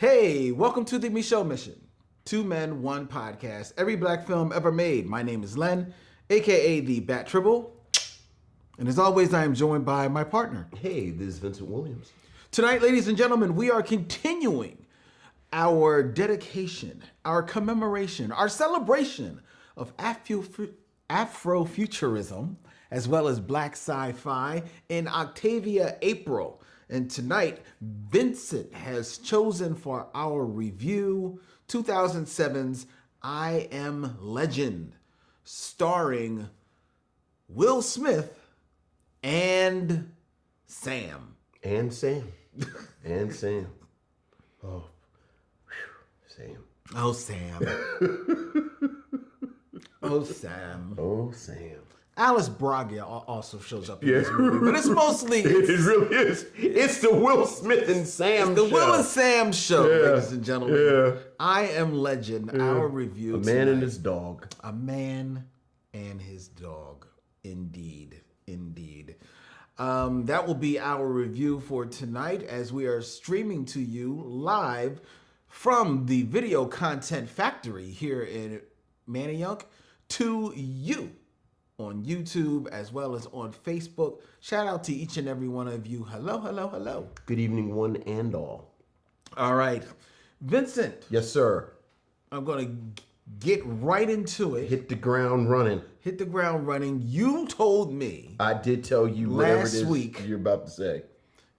Hey, welcome to the Micheaux Mission. 2 men, 1 podcast. Every black film ever made. My name is Len, aka the Bat Tribble. And as always, I am joined by my partner. Hey, this is Vincent Williams. Tonight, ladies and gentlemen, we are continuing our dedication, our commemoration, our celebration of Afrofuturism, as well as black sci-fi in Octavia April. And tonight, Vincent has chosen for our review 2007's I Am Legend, starring Will Smith and Sam. And Sam. And Sam. Oh, whew, Sam. Oh, Sam. Oh, Sam. Oh, Sam. Alice Braga also shows up in this movie, but it's mostly... It really is. It's the Will Smith and Sam show. The Will and Sam show, ladies and gentlemen. Yeah. I Am Legend, our review A man tonight. And his dog. A man and his dog. Indeed. Indeed. That will be our review for tonight as we are streaming to you live from the Video Content Factory here in Manayunk to you on YouTube as well as on Facebook. Shout out to each and every one of you. Hello, hello, hello. Good evening, one and all. All right. Vincent. Yes, sir. I'm going to get right into it. Hit the ground running. Hit the ground running. You told me. I did tell you last week you're about to say.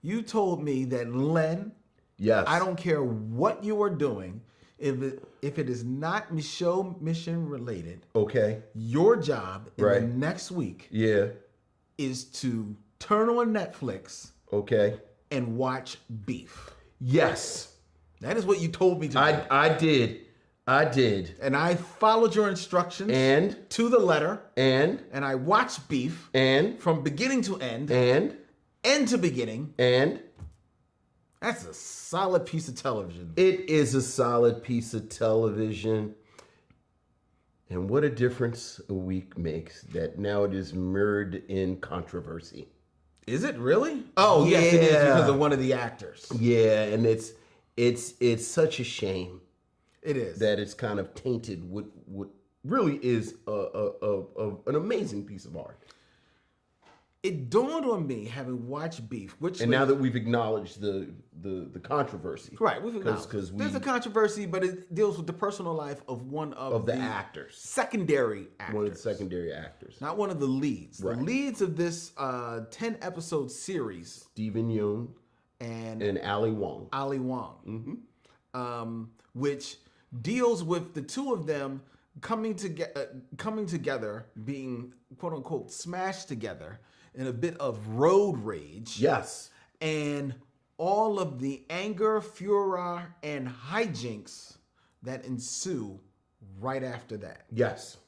You told me that, Len, yes, I don't care what you are doing. If it is not Micheaux mission related, okay, your job in the next week is to turn on Netflix and watch Beef. Yes. That is what you told me to do. I did. And I followed your instructions to the letter. And I watched Beef from beginning to end. End to beginning. That's a solid piece of television. It is a solid piece of television. And what a difference a week makes that now it is mirrored in controversy. Is it really? Oh, yeah. Yes, it is because of one of the actors. Yeah, and it's such a shame. It is. That it's kind of tainted what really is an amazing piece of art. It dawned on me, having watched Beef, now that we've acknowledged the controversy, right? We've acknowledged there's a controversy, but it deals with the personal life of one of the actors, secondary actors, one of the secondary actors, not one of the leads. Right. The leads of this 10-episode series, Steven Yeun and Ali Wong. Which deals with the two of them coming together, being quote unquote smashed together in a bit of road rage. Yes. And all of the anger, furor, and hijinks that ensue right after that. Yes.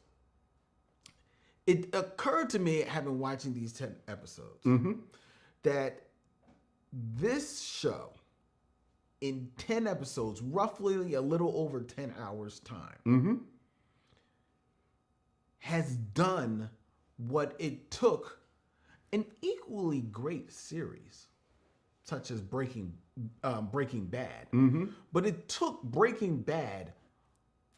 It occurred to me, having watching these 10 episodes, that this show, in 10 episodes, roughly a little over 10 hours time, has done what it took an equally great series, such as Breaking Bad. But it took Breaking Bad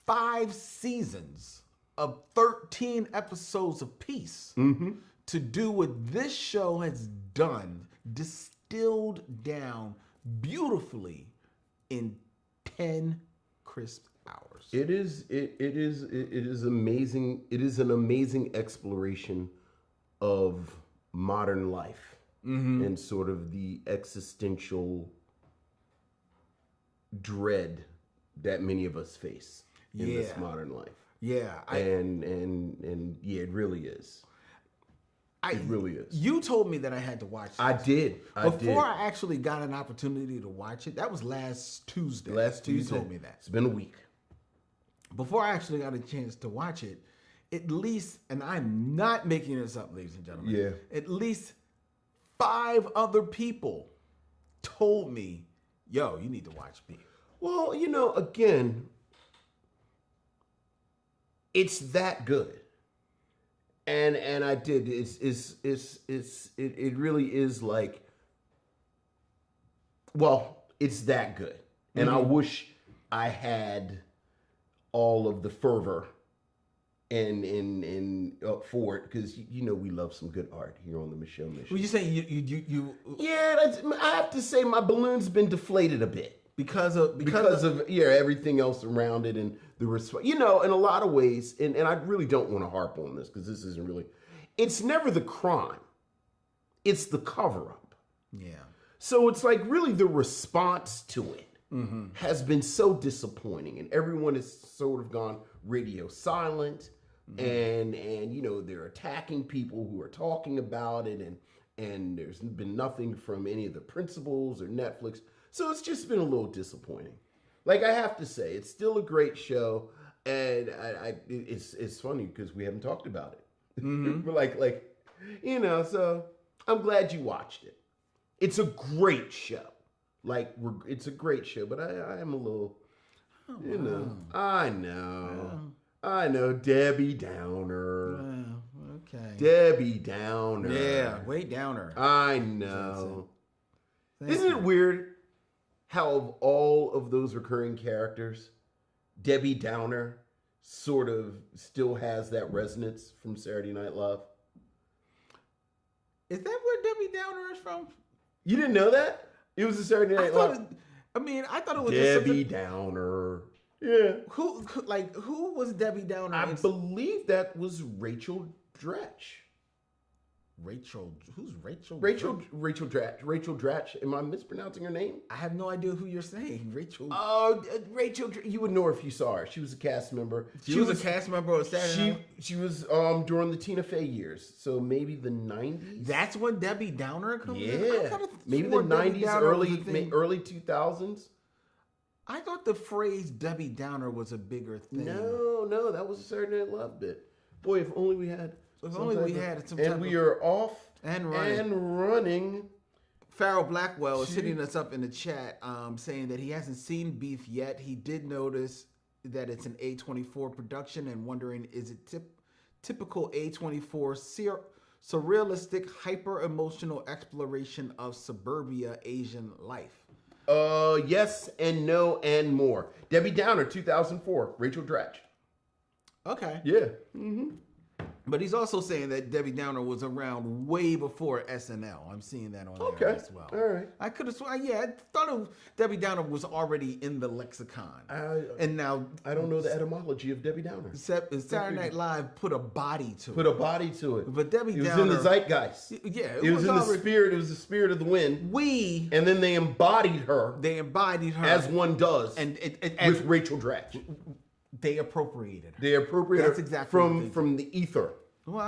5 seasons of 13 episodes apiece to do what this show has done, distilled down beautifully in 10 crisp hours. It is amazing. It is an amazing exploration of modern life and sort of the existential dread that many of us face in this modern life. Yeah. And yeah, it really is. It really is. You told me that I had to watch this. I did. Before I actually got an opportunity to watch it, that was last Tuesday. You told me that. It's been a week. Before I actually got a chance to watch it, at least, and I'm not making this up, ladies and gentlemen, at least 5 other people told me, yo, you need to watch Beef. Well, again, it's that good. And I did. It really is like, well, it's that good. And I wish I had all of the fervor and for it, because we love some good art here on the Micheaux Mission. Well, you saying you Yeah, I have to say my balloon's been deflated a bit because of everything else around it and the response. In a lot of ways, and I really don't want to harp on this because this isn't really. It's never the crime; it's the cover up. Yeah. So it's like really the response to it has been so disappointing, and everyone has sort of gone radio silent, and they're attacking people who are talking about it, and there's been nothing from any of the principals or Netflix. So it's just been a little disappointing. Like, I have to say, it's still a great show, and it's funny because we haven't talked about it. We're so I'm glad you watched it. It's a great show. It's a great show, but I am a little, I know, Debbie Downer. Okay. Debbie Downer. Yeah, way downer. I know. Isn't it weird how of all of those recurring characters, Debbie Downer sort of still has that resonance from Saturday Night Live? Is that where Debbie Downer is from? You didn't know that? It was a Saturday Night Live. I thought it was Debbie Downer. Yeah. Who was Debbie Downer? I believe that was Rachel Dratch. Who's Rachel? Rachel Dratch. Rachel Dratch. Am I mispronouncing her name? I have no idea who you're saying. Rachel. Oh, Rachel. You would know her if you saw her. She was a cast member. She was a cast member of Saturday Night. She was during the Tina Fey years, so maybe the 90s. That's when Debbie Downer comes in? Yeah. Maybe the 90s, early 2000s. I thought the phrase Debbie Downer was a bigger thing. No, that was a Saturday Night Live bit. Boy, if only we had. And we are off and running. Farrell Blackwell is hitting us up in the chat, saying that he hasn't seen Beef yet. He did notice that it's an A24 production and wondering, is it typical A24 surrealistic, hyper-emotional exploration of suburbia Asian life? Yes and no and more. Debbie Downer, 2004. Rachel Dratch. Okay. Yeah. But he's also saying that Debbie Downer was around way before SNL. I'm seeing that on there as well. All right. I could have sworn, I thought Debbie Downer was already in the lexicon. And now I don't know the etymology of Debbie Downer. Saturday Night Live put a body to it. But Debbie Downer, it was in the zeitgeist. Yeah, it was in the spirit. It was the spirit of the wind. And then they embodied her. As one does. And with Rachel Dratch. They appropriated her. That's exactly from the ether. Well,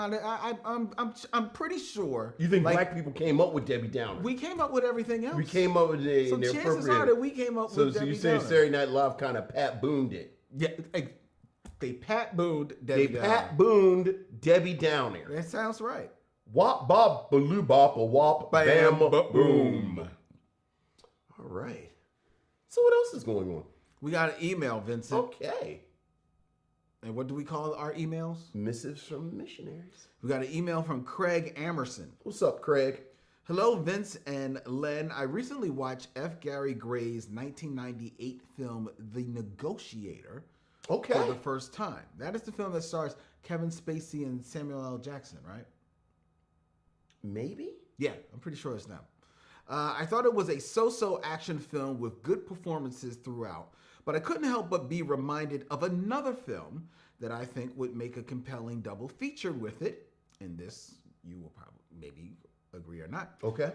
I'm pretty sure. You think black people came up with Debbie Downer? We came up with everything else. We came up with it. So chances are that we came up with Debbie Downer. So you say Saturday Night Live kind of Pat Booned it? Yeah, they Pat Booned Debbie Downer. Pat Booned Debbie Downer. That sounds right. Wop bop baloo bop a wop bam boom. All right. So what else is going on? We got an email, Vincent. Okay. And what do we call our emails? Missives from missionaries. We got an email from Craig Amerson. What's up, Craig? Hello, Vince and Len. I recently watched F. Gary Gray's 1998 film, The Negotiator, for the first time. That is the film that stars Kevin Spacey and Samuel L. Jackson, right? Maybe? Yeah, I'm pretty sure it's them. I thought it was a so-so action film with good performances throughout, but I couldn't help but be reminded of another film that I think would make a compelling double feature with it. And this, you will probably maybe agree or not. Okay.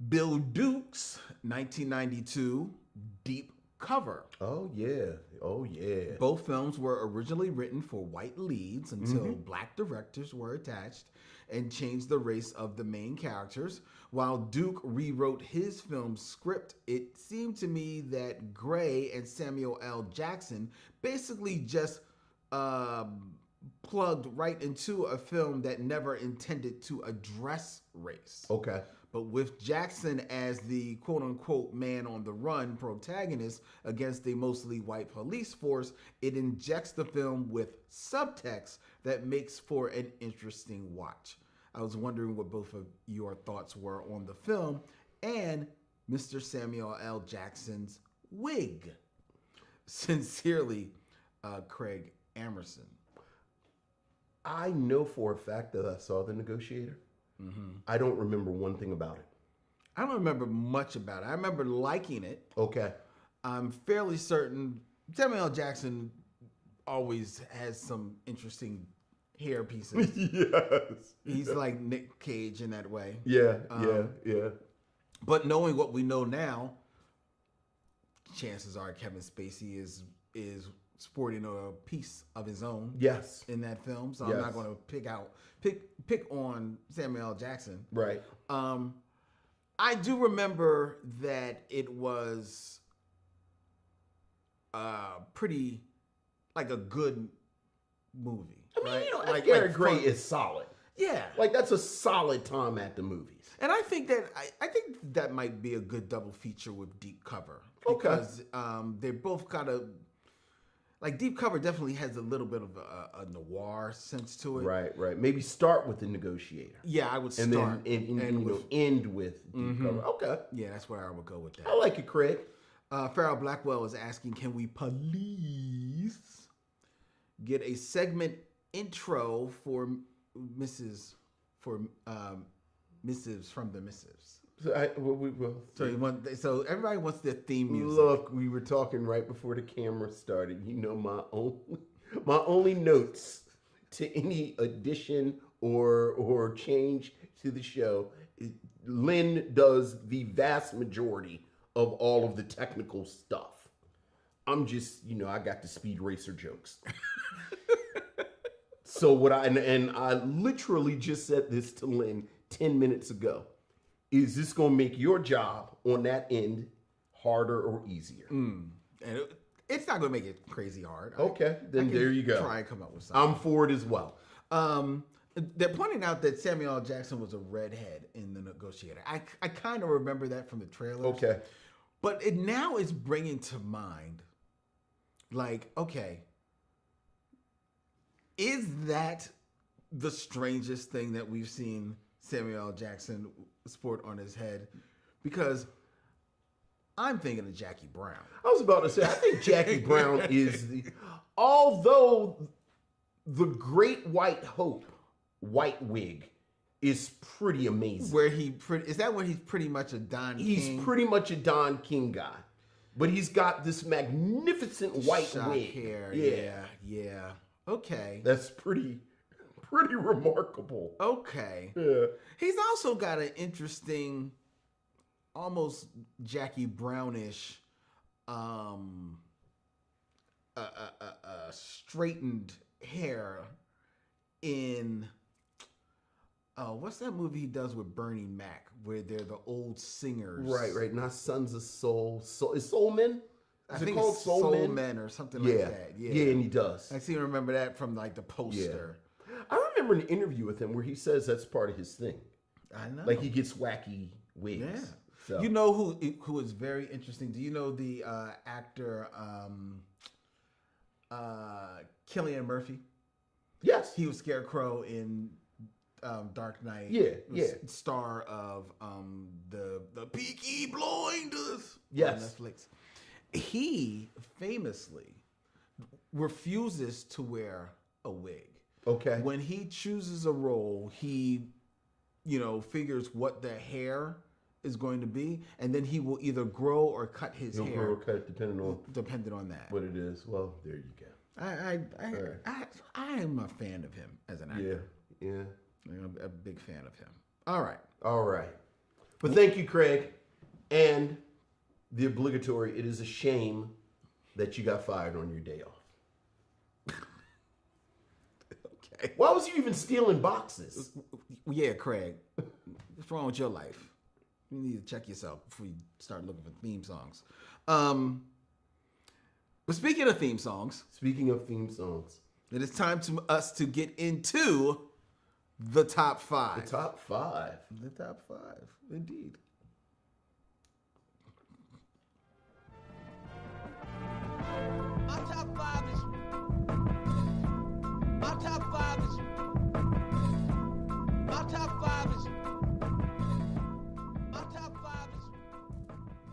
Bill Duke's 1992 Deep Cover. Oh, yeah. Both films were originally written for white leads until black directors were attached and changed the race of the main characters. While Duke rewrote his film's script, it seemed to me that Gray and Samuel L. Jackson basically just plugged right into a film that never intended to address race. Okay. But with Jackson as the quote-unquote man on the run protagonist against a mostly white police force, it injects the film with subtext that makes for an interesting watch. I was wondering what both of your thoughts were on the film and Mr. Samuel L. Jackson's wig. Sincerely, Craig Amerson. I know for a fact that I saw The Negotiator. I don't remember one thing about it. I don't remember much about it. I remember liking it. Okay. I'm fairly certain Samuel L. Jackson always has some interesting hair pieces. Yes. He's like Nick Cage in that way. Yeah. But knowing what we know now, chances are Kevin Spacey is sporting a piece of his own. Yes. In that film, so I'm not going to pick on Samuel L. Jackson. Right. I do remember that it was pretty like a good movie. I mean, right? you know, like Gary Gray fun. is solid. Yeah. Like that's a solid time at the movies. And I think that might be a good double feature with Deep Cover. Okay. Because they're both kind of like Deep Cover definitely has a little bit of a noir sense to it. Right. Maybe start with The Negotiator. Yeah, I would start and end with Deep Cover. Okay. Yeah, that's where I would go with that. I like it, Craig. Farrell Blackwell is asking, can we please get a segment intro for Mrs. from the Missives? So everybody wants their theme music. Look, we were talking right before the camera started. You know, my only notes to any addition or change to the show, Lynn does the vast majority of all of the technical stuff. I'm just, I got the Speed Racer jokes. So I literally just said this to Lynn 10 minutes ago. Is this going to make your job on that end harder or easier? And it's not going to make it crazy hard. Okay, then there you go. Try and come up with something. I'm for it as well. They're pointing out that Samuel L. Jackson was a redhead in The Negotiator. I kind of remember that from the trailers. Okay. But it now is bringing to mind, like, okay, is that the strangest thing that we've seen Samuel L. Jackson sport on his head? Because I'm thinking of Jackie Brown. I was about to say, I think Jackie Brown is although the Great White Hope white wig is pretty amazing. Is that where he's pretty much a Don King? He's pretty much a Don King guy. But he's got this magnificent white wig. Hair. Yeah. Okay. That's pretty remarkable. Okay. Yeah. He's also got an interesting, almost Jackie Brownish, straightened hair in. What's that movie he does with Bernie Mac, where they're the old singers? Right. Not Sons of Soul. Is Soul Men? I think it's Soul Men or something like that. Yeah, and he does. I seem to remember that from like the poster. Yeah. I remember an interview with him where he says that's part of his thing. I know. Like he gets wacky wigs. Yeah. So. You know who is very interesting? Do you know the actor Cillian Murphy? Yes. He was Scarecrow in Dark Knight. Yeah. Star of the Peaky Blinders yes. on Netflix. He famously refuses to wear a wig. Okay. When he chooses a role, he, figures what the hair is going to be, and then he will either grow or cut his hair. Grow or cut it depending on that. What it is. Well, there you go. I am a fan of him as an actor. Yeah. I'm a big fan of him. All right. But thank you, Craig. And the obligatory, it is a shame that you got fired on your day off. Okay. Why was you even stealing boxes? Yeah, Craig. What's wrong with your life? You need to check yourself before you start looking for theme songs. But speaking of theme songs. It is time to us to get into the top 5. The top 5. The top 5, indeed. My top 5 is. My top 5 is. My top 5 is. My top 5 is.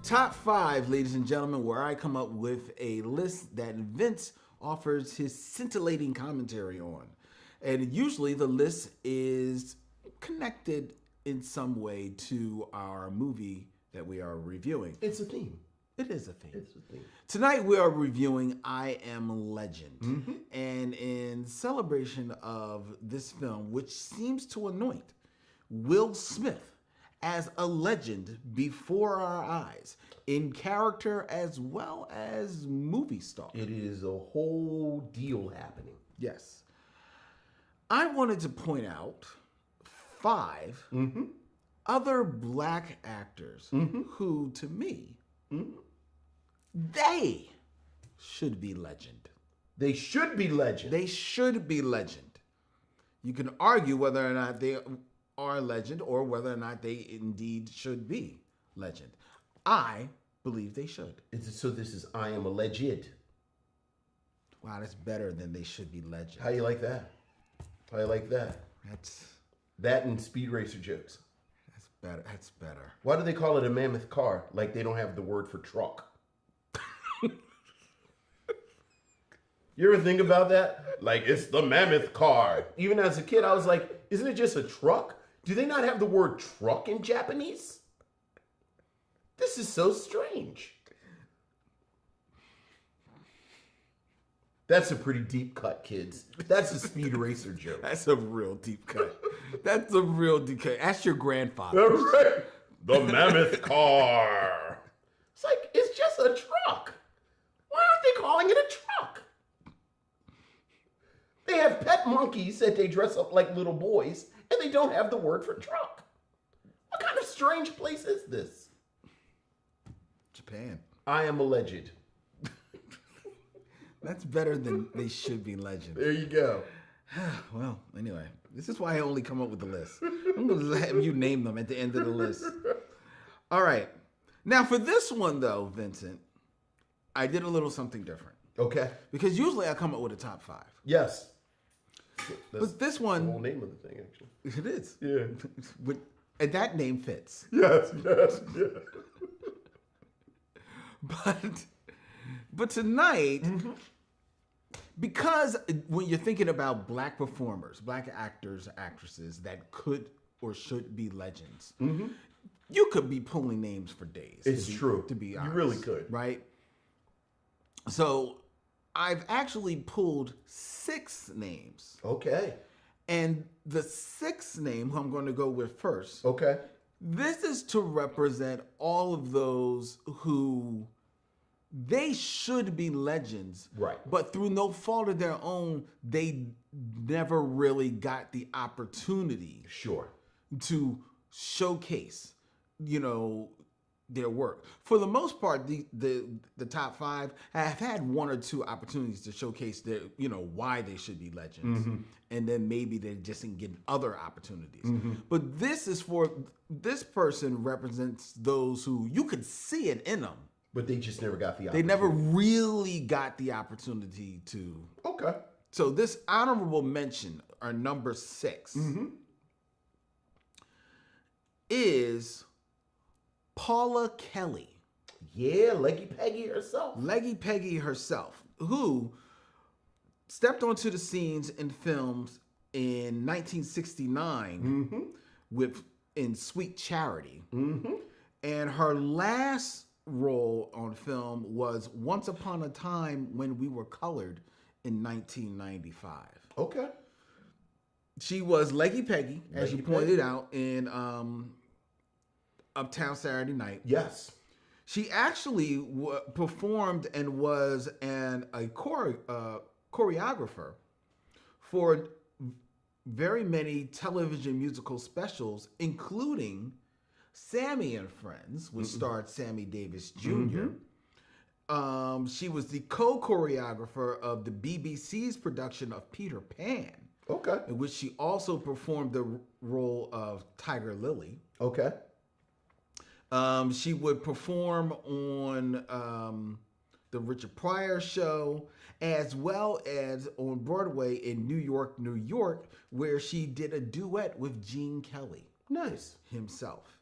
Top 5, ladies and gentlemen, where I come up with a list that Vince offers his scintillating commentary on. And usually the list is connected in some way to our movie that we are reviewing. It's a theme. It is a theme. It's a theme. Tonight we are reviewing I Am Legend. And in celebration of this film, which seems to anoint Will Smith as a legend before our eyes, in character as well as movie star. It is a whole deal happening. Yes. I wanted to point out 5 other black actors who, to me, they should be legend. They should be legend. They should be legend. You can argue whether or not they are legend or whether or not they indeed should be legend. I believe they should. So this is I Am a Legend. Wow, that's better than they should be legend. How you like that? How you like that? That and Speed Racer jokes. That's better. That's better. Why do they call it a mammoth car? Like they don't have the word for truck. You ever think about that? Like, it's the mammoth car. Even as a kid, I was like, isn't it just a truck? Do they not have the word truck in Japanese? This is so strange. That's a pretty deep cut, kids. That's a Speed Racer joke. That's a real deep cut. That's a real deep cut. Ask your grandfather. Right. The mammoth car. It's like, it's just a truck. Why aren't they calling it a truck? They have pet monkeys that they dress up like little boys, and they don't have the word for truck. What kind of strange place is this? Japan. I Am a Legend. That's better than they should be legend. There you go. Well, anyway, this is why I only come up with the list. I'm going to have you name them at the end of the list. All right. Now, for this one, though, Vincent, I did a little something different. Okay. Because usually I come up with a top 5. Yes. But this one... the whole name of the thing, actually. It is. Yeah. And that name fits. Yes, yes, yes. But tonight... Because when you're thinking about black performers, black actors, actresses that could or should be legends, you could be pulling names for days. It's true. To be honest. You really could. Right? So I've actually pulled 6 names. Okay. And the 6th name, who I'm going to go with first, Okay. this is to represent all of those who... they should be legends, Right. but through no fault of their own, they never really got the opportunity Sure. to showcase, their work. For the most part, the top 5 have had 1 or 2 opportunities to showcase their, why they should be legends, and then maybe they just didn't get other opportunities. But this person represents those who you could see it in them. But they just never got the They opportunity. never really got the opportunity to. Okay. So this honorable mention, or number 6, is Paula Kelly. Yeah, Leggy Peggy herself. Leggy Peggy herself, who stepped onto the scenes in films in 1969 in Sweet Charity. And her last role on film was Once Upon a Time When We Were Colored in 1995. Okay. She was Leggy Peggy, as Leggy you pointed Peggy. out, in Uptown Saturday Night. Yes. She actually performed and was a choreographer for very many television musical specials, including Sammy and Friends, which starred Sammy Davis Jr. She was the co-choreographer of the BBC's production of Peter Pan, Okay. in which she also performed the role of Tiger Lily. Okay. She would perform on the Richard Pryor show, as well as on Broadway in New York, New York, where she did a duet with Gene Kelly Nice. himself.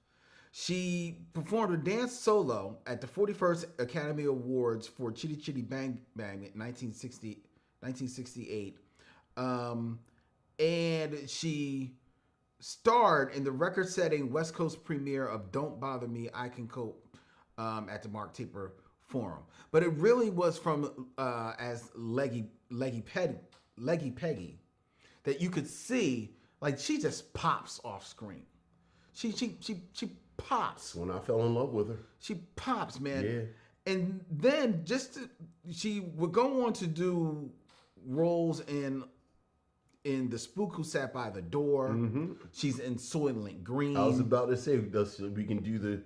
She performed her dance solo at the 41st Academy Awards for Chitty Chitty Bang Bang in 1968. And she starred in the record-setting West Coast premiere of Don't Bother Me, I Can Cope at the Mark Taper Forum. But it really was from as Leggy Peggy that you could see, like, she just pops off screen. She pops. When I fell in love with her. She pops, man. Yeah. And then she would go on to do roles in The Spook Who Sat by the Door. Mm-hmm. She's in Soylent Green. I was about to say, we can do the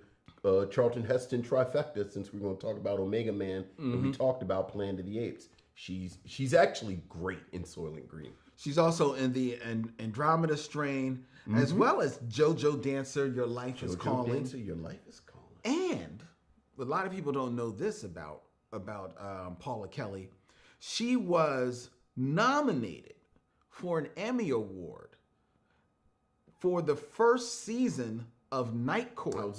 Charlton Heston trifecta, since we're going to talk about Omega Man. Mm-hmm. And we talked about Planet of the Apes. She's actually great in Soylent Green. She's also in the Andromeda Strain, as well as JoJo Dancer, Your Life is Calling. JoJo Dancer, Your Life is Calling. And a lot of people don't know this about Paula Kelly. She was nominated for an Emmy Award for the first season of Night Court,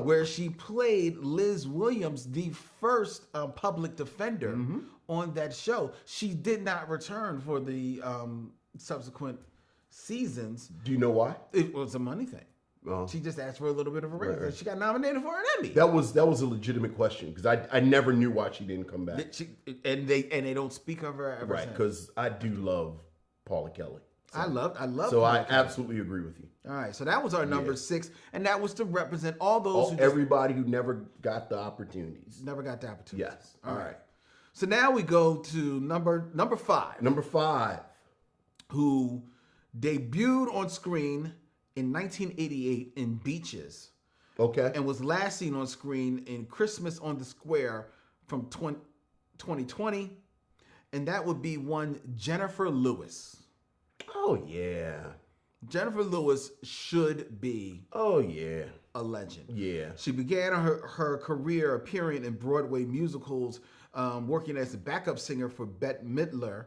where she played Liz Williams, the first public defender on that show. She did not return for the subsequent seasons. Do you know why? It was a money thing. She just asked for a little bit of a raise. Right. She got nominated for an Emmy. That was a legitimate question, because I never knew why she didn't come back. They don't speak of her ever. Right, because I do love Paula Kelly. So. I love. So Paula I Kelly. absolutely agree with you. All right, so that was our number 6, and that was to represent all those everybody who never got the opportunities. Never got the opportunities. Yes. All right. So now we go to number 5. Number 5, who debuted on screen in 1988 in Beaches. Okay. And was last seen on screen in Christmas on the Square from 2020, and that would be one Jennifer Lewis. Oh yeah. Jennifer Lewis should be a legend. Yeah. She began her career appearing in Broadway musicals, working as a backup singer for Bette Midler,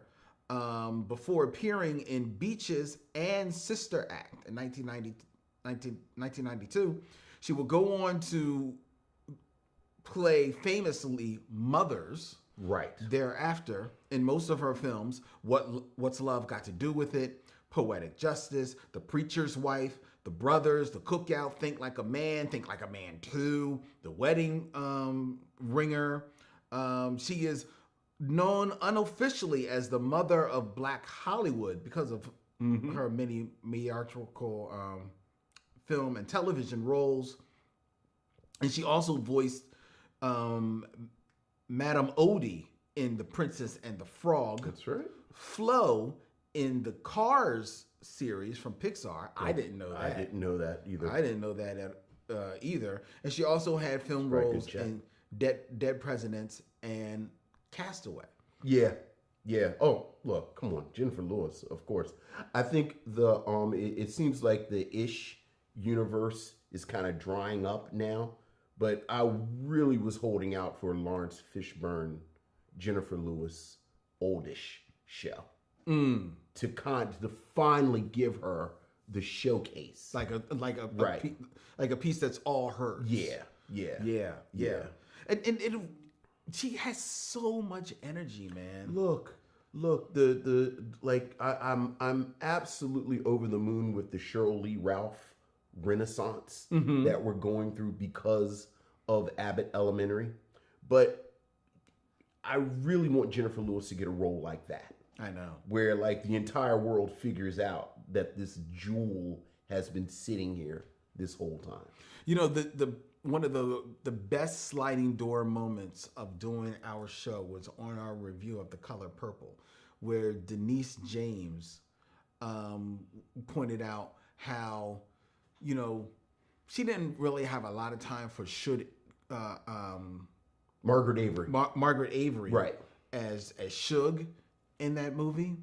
before appearing in Beaches and Sister Act in 1992. She would go on to play famously mothers thereafter in most of her films. What's Love Got to Do with It? Poetic Justice, The Preacher's Wife, The Brothers, The Cookout, Think Like a Man 2, The Wedding Ringer. She is known unofficially as the mother of Black Hollywood because of her many theatrical film and television roles. And she also voiced Madame Odie in The Princess and the Frog. That's right. Flo in the Cars series from Pixar. I didn't know that. I didn't know that either. I didn't know that either. And she also had film roles in Dead Presidents and Castaway. Yeah. Oh, look, come on, Jennifer Lewis, of course. I think it seems like the Ish universe is kind of drying up now, but I really was holding out for Lawrence Fishburne, Jennifer Lewis, oldish show. To finally give her the showcase, like a piece that's all hers. Yeah. And she has so much energy, man. Look, I'm absolutely over the moon with the Cheryl Lee Ralph renaissance that we're going through because of Abbott Elementary, but I really want Jennifer Lewis to get a role like that. I know. Where like the entire world figures out that this jewel has been sitting here this whole time. You know, the one of the best sliding door moments of doing our show was on our review of The Color Purple, where Denise James pointed out how, you know, she didn't really have a lot of time for Margaret Avery. Margaret Avery, right, as Suge in that movie,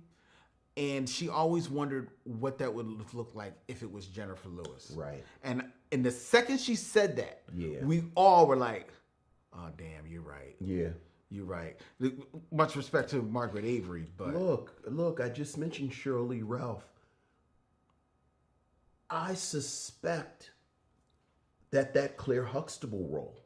and she always wondered what that would look like if it was Jennifer Lewis. Right. And the second she said that, we all were like, "Oh, damn, you're right." Yeah, you're right. Much respect to Margaret Avery, but look, I just mentioned Cheryl Lee Ralph. I suspect that Claire Huxtable role.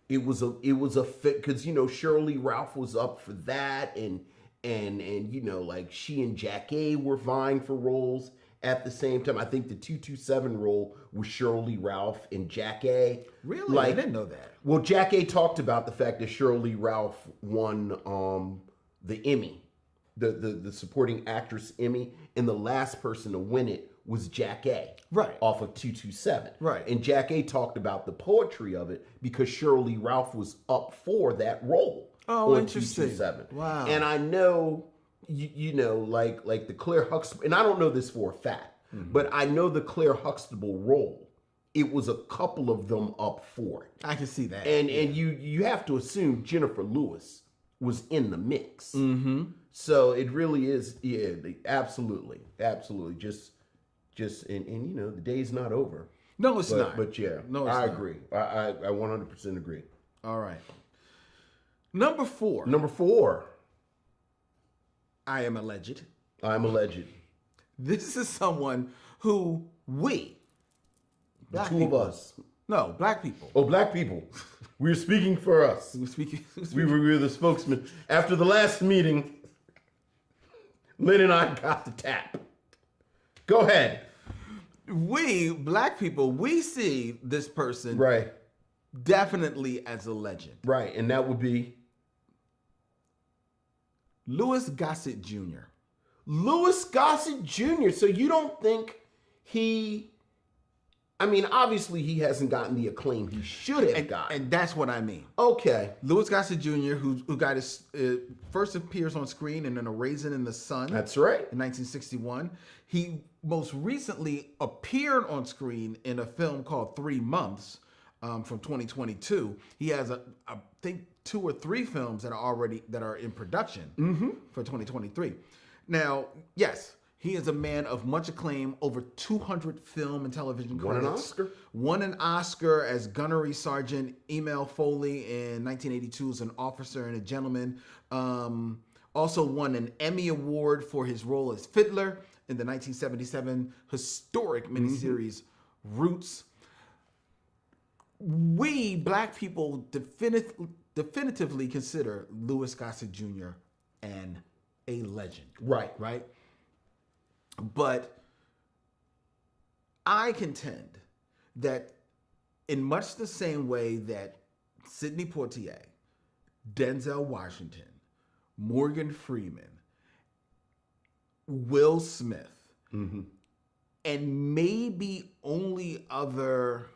It was a fit because Shirley Ralph was up for that, and like she and Jack A were vying for roles at the same time. I think the 227 role was Shirley Ralph and Jack A. Really? I didn't know that. Well, Jack A talked about the fact that Shirley Ralph won the Emmy, the supporting actress Emmy, and the last person to win it was Jack A. Right. Off of 227. Right. And Jack A talked about the poetry of it because Shirley Ralph was up for that role. Oh, on interesting. 227. Wow. And I know, like the Claire Huxtable, and I don't know this for a fact, but I know the Claire Huxtable role, it was a couple of them up for it. I can see that. And you have to assume Jennifer Lewis was in the mix. Mm-hmm. So it really is, absolutely. Just and the day's not over. No, it's not. But yeah, no, it's I not. agree. I 100% agree. All right. Number 4. Number 4. I am alleged. I'm alleged. This is someone who we, The black two people, of us. No, black people. Oh, black people. We're speaking for us. We're speaking. We were the spokesman. After the last meeting, Lynn and I got the tap. Go ahead. We, black people, we see this person Right. definitely as a legend. Right. And that would be Louis Gossett Jr. Louis Gossett Jr. So you don't think obviously he hasn't gotten the acclaim he should have gotten. And that's what I mean. Okay. Louis Gossett Jr., who got his first appears on screen in A Raisin in the Sun. That's right. In 1961. He most recently appeared on screen in a film called 3 Months from 2022. He has, I think, 2 or 3 films that are in production for 2023. Now, yes, he is a man of much acclaim, over 200 film and television credits. Won an Oscar. Won an Oscar as Gunnery Sergeant Emil Foley in 1982 as an officer and a gentleman. Also won an Emmy Award for his role as Fiddler in the 1977 historic miniseries Roots. We, black people, definitively consider Louis Gossett Jr. a legend. Right. Right? But I contend that in much the same way that Sidney Poitier, Denzel Washington, Morgan Freeman, Will Smith, and maybe only other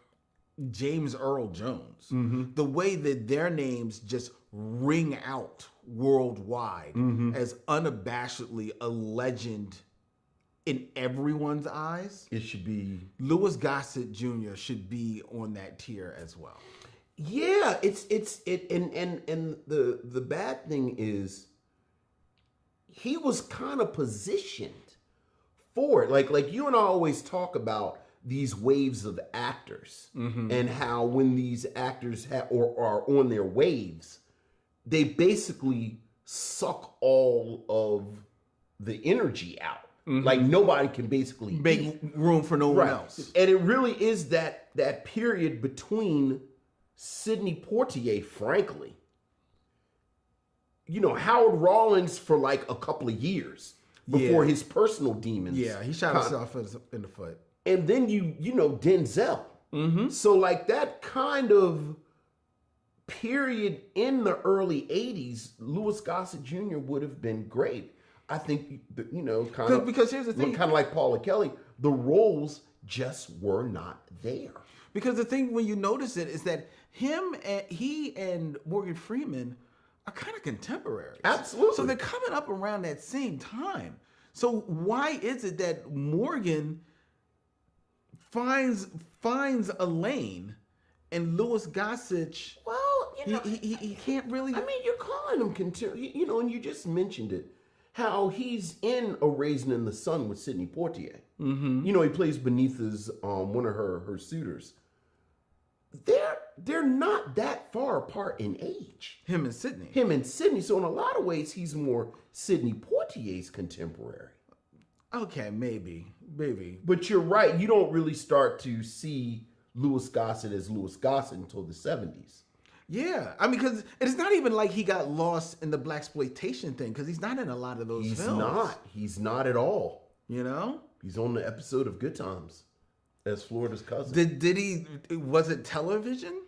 James Earl Jones, the way that their names just ring out worldwide as unabashedly a legend in everyone's eyes, It should be. Louis Gossett Jr. should be on that tier as well. Yeah, and the bad thing is he was kind of positioned for it. Like you and I always talk about these waves of actors and how when these actors are on their waves, they basically suck all of the energy out. Like nobody can basically Make room for no one else. And it really is that period between Sidney Poitier, frankly. Howard Rawlins for like a couple of years before his personal demons. Yeah, he shot himself in the foot. And then you Denzel. So like that kind of period in the early 80s, Louis Gossett Jr. would have been great. I think, because here's the thing. Kind of like Paula Kelly, the roles just were not there. Because the thing when you notice it is that he and Morgan Freeman are kind of contemporaries. Absolutely. So they're coming up around that same time. So why is it that Morgan finds a lane and Louis Gossett, Well, he can't really. I mean, you're calling him and you just mentioned it. How he's in A Raisin in the Sun with Sidney Poitier. He plays beneath his one of her suitors. They're not that far apart in age. Him and Sidney. So in a lot of ways, he's more Sidney Poitier's contemporary. Okay, maybe. But you're right. You don't really start to see Louis Gossett as Louis Gossett until the 70s. Yeah, I mean, because it's not even like he got lost in the blaxploitation thing, because he's not in a lot of those films. He's not at all. You know? He's on the episode of Good Times as Florida's cousin. Did he, was it television?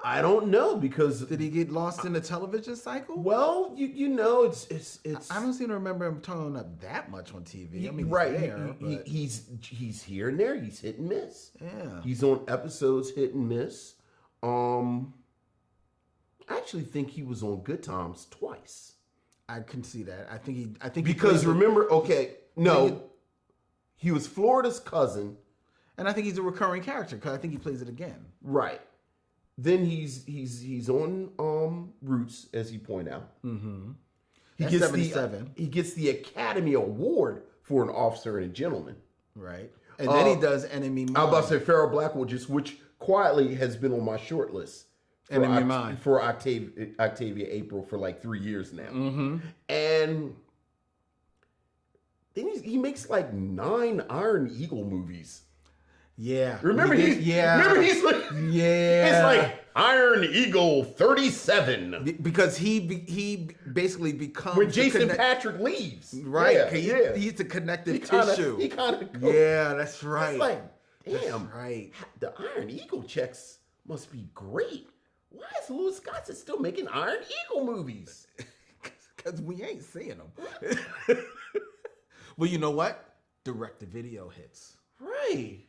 I don't know, because... Did he get lost in the television cycle? Well, you know, it's... I don't seem to remember him turning up that much on TV. I mean, he's here and there. He's hit and miss. Yeah. He's on episodes hit and miss. I actually think he was on Good Times twice. I can see that. I think because remember, he was Florida's cousin, and I think he's a recurring character because I think he plays it again. Right. Then he's on Roots, as you point out. Mm-hmm. He gets the Academy Award for an officer and a gentleman. Right. And then he does Enemy Mine. I was about to say Farrell Blackwell, which quietly has been on my short list. Enemy Mine. For Octavia April for like 3 years now. Mm-hmm. And then he makes like 9 Iron Eagle movies. Yeah. Remember he's like, it's like Iron Eagle 37. Because he basically becomes when Jason Patrick leaves. Right. He's the connective tissue. He kind of goes. Yeah, that's right. It's like, damn. That's right. The Iron Eagle checks must be great. Why is Louis Gossett still making Iron Eagle movies? Because we ain't seeing them. Well, you know what? Direct-to-video hits. Right.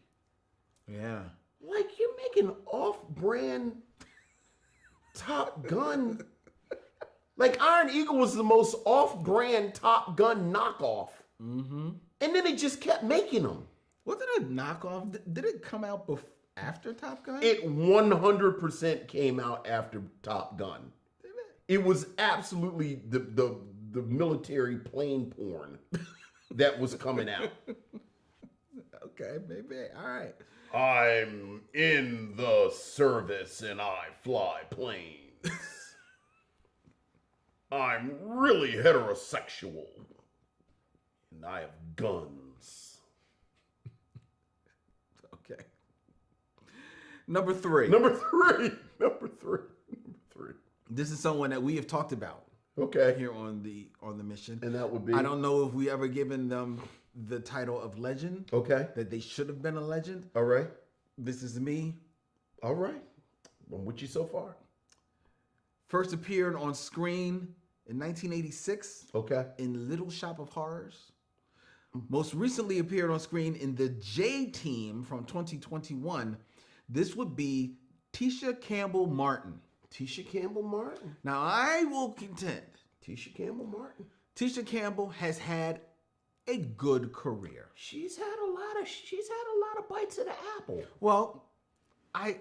Yeah. Like, you're making off-brand Top Gun. Like, Iron Eagle was the most off-brand Top Gun knockoff. Mm-hmm. And then it just kept making them. Wasn't it a knockoff? Did it come out after Top Gun? It 100% came out after Top Gun. Did it? It was absolutely the military plane porn that was coming out. Okay, maybe. All right. I'm in the service and I fly planes. I'm really heterosexual. And I have guns. Okay. Number three. This is someone that we have talked about. Okay. Here on the mission. And that would be? I don't know if we ever given them the title of legend. Okay. That they should have been a legend. All right. This is me. All right. I'm with you so far. First appeared on screen in 1986. Okay. In Little Shop of Horrors. Most recently appeared on screen in The J-Team from 2021. This would be Tisha Campbell Martin. Tisha Campbell Martin. Now I will contend. Tisha Campbell Martin. Tisha Campbell has had a good career. She's had a lot of bites of the apple. Well, I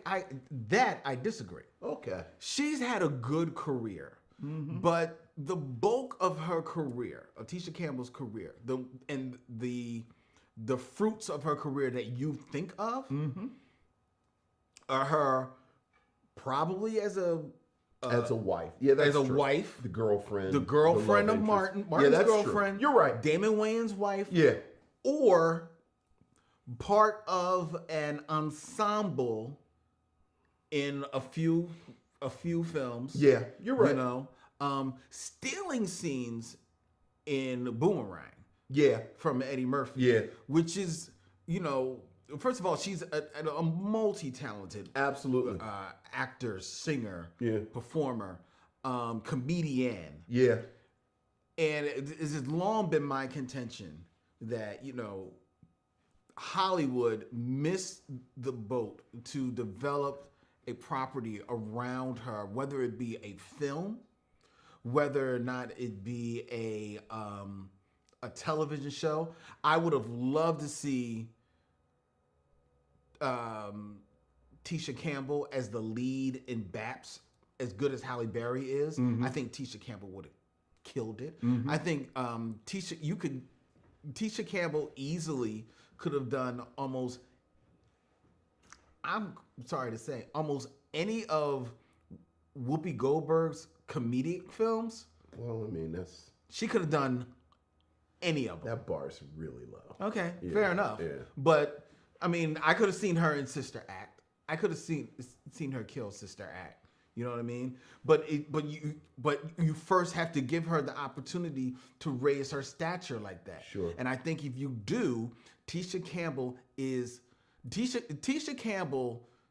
disagree. Okay. She's had a good career, but the bulk of her career, of Tisha Campbell's career, the fruits of her career that you think of are her probably as a wife. Yeah, that's as a true. wife. The girlfriend. The girlfriend of Martin. Martin's that's girlfriend. True. You're right. Damon Wayans' wife. Yeah. Or part of an ensemble in a few films. Yeah, you're right. You know, stealing scenes in Boomerang. Yeah. From Eddie Murphy. Yeah. Which is, you know, first of all, she's a multi-talented, absolutely, actor, singer, performer, comedian. Yeah. And it has long been my contention that, you know, Hollywood missed the boat to develop a property around her, whether it be a film, whether or not it be a television show. I would have loved to see Tisha Campbell as the lead in Baps, as good as Halle Berry is. I think Tisha Campbell would have killed it. I think Tisha Campbell easily could have done almost, I'm sorry to say, almost any of Whoopi Goldberg's comedic films. Well, I mean, she could have done any of them. That bar is really low. Okay, fair enough. Yeah. But I mean, I could have seen her in Sister Act. I could have seen her kill Sister Act. You know what I mean? But you first have to give her the opportunity to raise her stature like that. Sure. And I think if you do, Tisha Campbell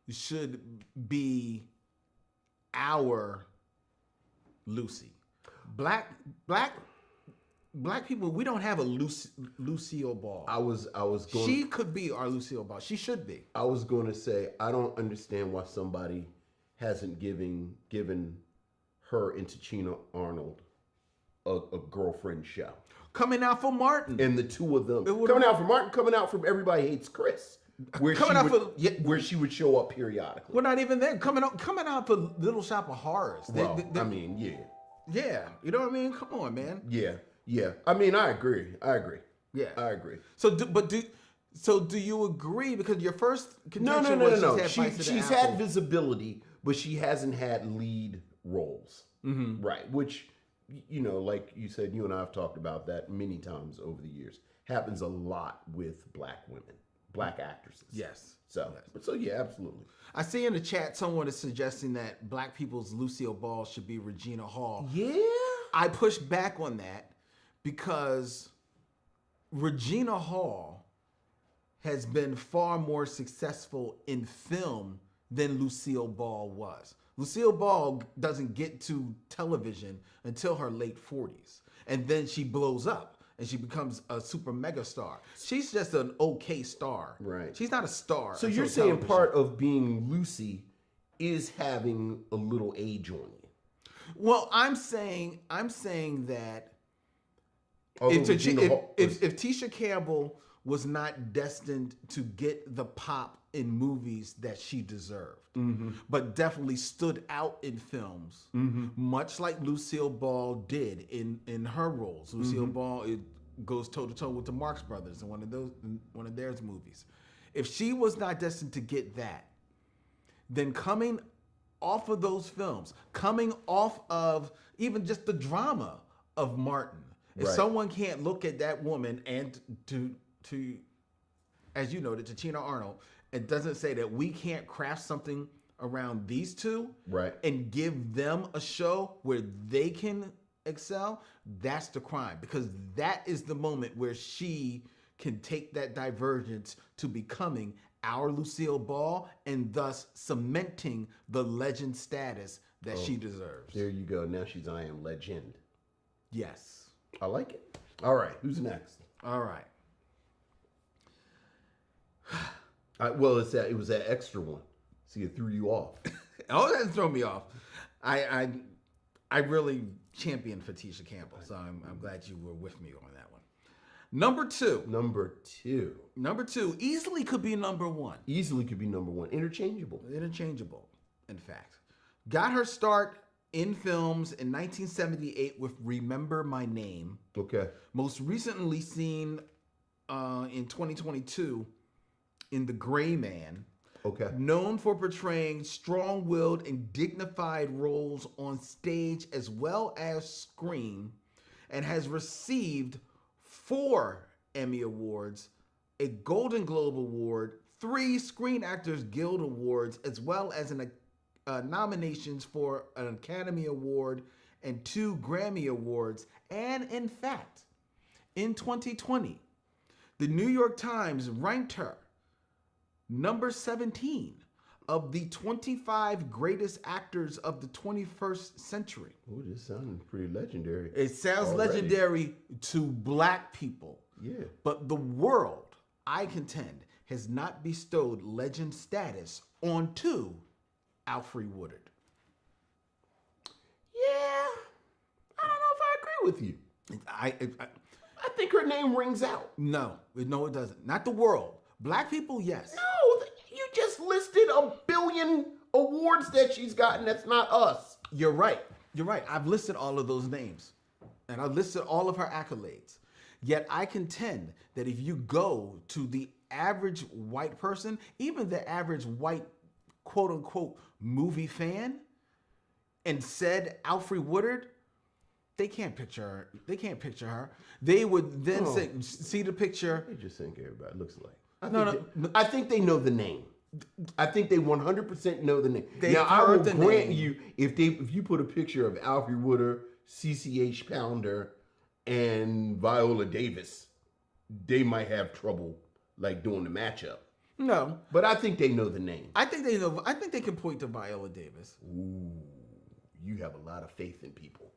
should be our Lucy. Black people, we don't have a Lucille Ball. I was going. She could be our Lucille Ball. She should be. I was going to say I don't understand why somebody hasn't given her and Tichina Arnold a girlfriend show. Coming out for Martin. And the two of them coming out from Martin, coming out from Everybody Hates Chris, where she would show up periodically. We're not even there. Coming out for Little Shop of Horrors. Well, I mean, yeah, you know what I mean. Come on, man. Yeah. I mean, I agree. Yeah, I agree. So do you agree? Because your first contention no. was She's had visibility, but she hasn't had lead roles, right? Which, like you said, you and I have talked about that many times over the years. Happens a lot with black women, black actresses. Yes. So yeah, absolutely. I see in the chat someone is suggesting that black people's Lucille Ball should be Regina Hall. Yeah. I push back on that because Regina Hall has been far more successful in film than Lucille Ball was. Lucille Ball doesn't get to television until her late 40s. And then she blows up and she becomes a super mega star. She's just an okay star. Right. She's not a star. So you're saying part of being Lucy is having a little age on you. Well, I'm saying that if Tisha Campbell was not destined to get the pop in movies that she deserved, but definitely stood out in films, much like Lucille Ball did in her roles. Lucille Ball goes toe to toe with the Marx Brothers in one of their movies. If she was not destined to get that, then coming off of those films, coming off of even just the drama of Martin, if someone can't look at that woman and to as you noted, Tichina Arnold, it doesn't say that we can't craft something around these two and give them a show where they can excel, that's the crime. Because that is the moment where she can take that divergence to becoming our Lucille Ball and thus cementing the legend status that she deserves. There you go. Now she's I Am Legend. Yes. I like it. All right. Who's next? All right. It was that extra one. See, it threw you off. Oh, that threw me off. I really championed for Tisha Campbell, so I'm glad you were with me on that one. Number two, easily could be number one. Interchangeable, in fact. Got her start in films in 1978 with Remember My Name. Okay. Most recently seen in 2022 in The Gray Man. Okay. Known for portraying strong-willed and dignified roles on stage as well as screen, and has received 4 Emmy Awards, a Golden Globe Award, 3 Screen Actors Guild Awards, as well as nominations for an Academy Award and 2 Grammy Awards. And in fact, in 2020, the New York Times ranked her number 17 of the 25 greatest actors of the 21st century. Oh, this sounds pretty legendary. It sounds legendary to black people. Yeah. But the world, I contend, has not bestowed legend status onto Alfre Woodard. Yeah. I don't know if I agree with you. I think her name rings out. No, it doesn't. Not the world. Black people, yes. No, you just listed a billion awards that she's gotten. That's not us. You're right. I've listed all of those names. And I've listed all of her accolades. Yet I contend that if you go to the average white person, even the average white quote-unquote movie fan, and said Alfre Woodard, they can't picture her. They would then say, see the picture. They just think everybody looks alike. I think they know the name. I think they 100% know the name. They've I will heard the grant name. you, if you put a picture of Alfre Woodard, CCH Pounder, and Viola Davis, they might have trouble like doing the matchup. No, But I think they know the name. I think they know. I think they can point to Viola Davis, Ooh, you have a lot of faith in people.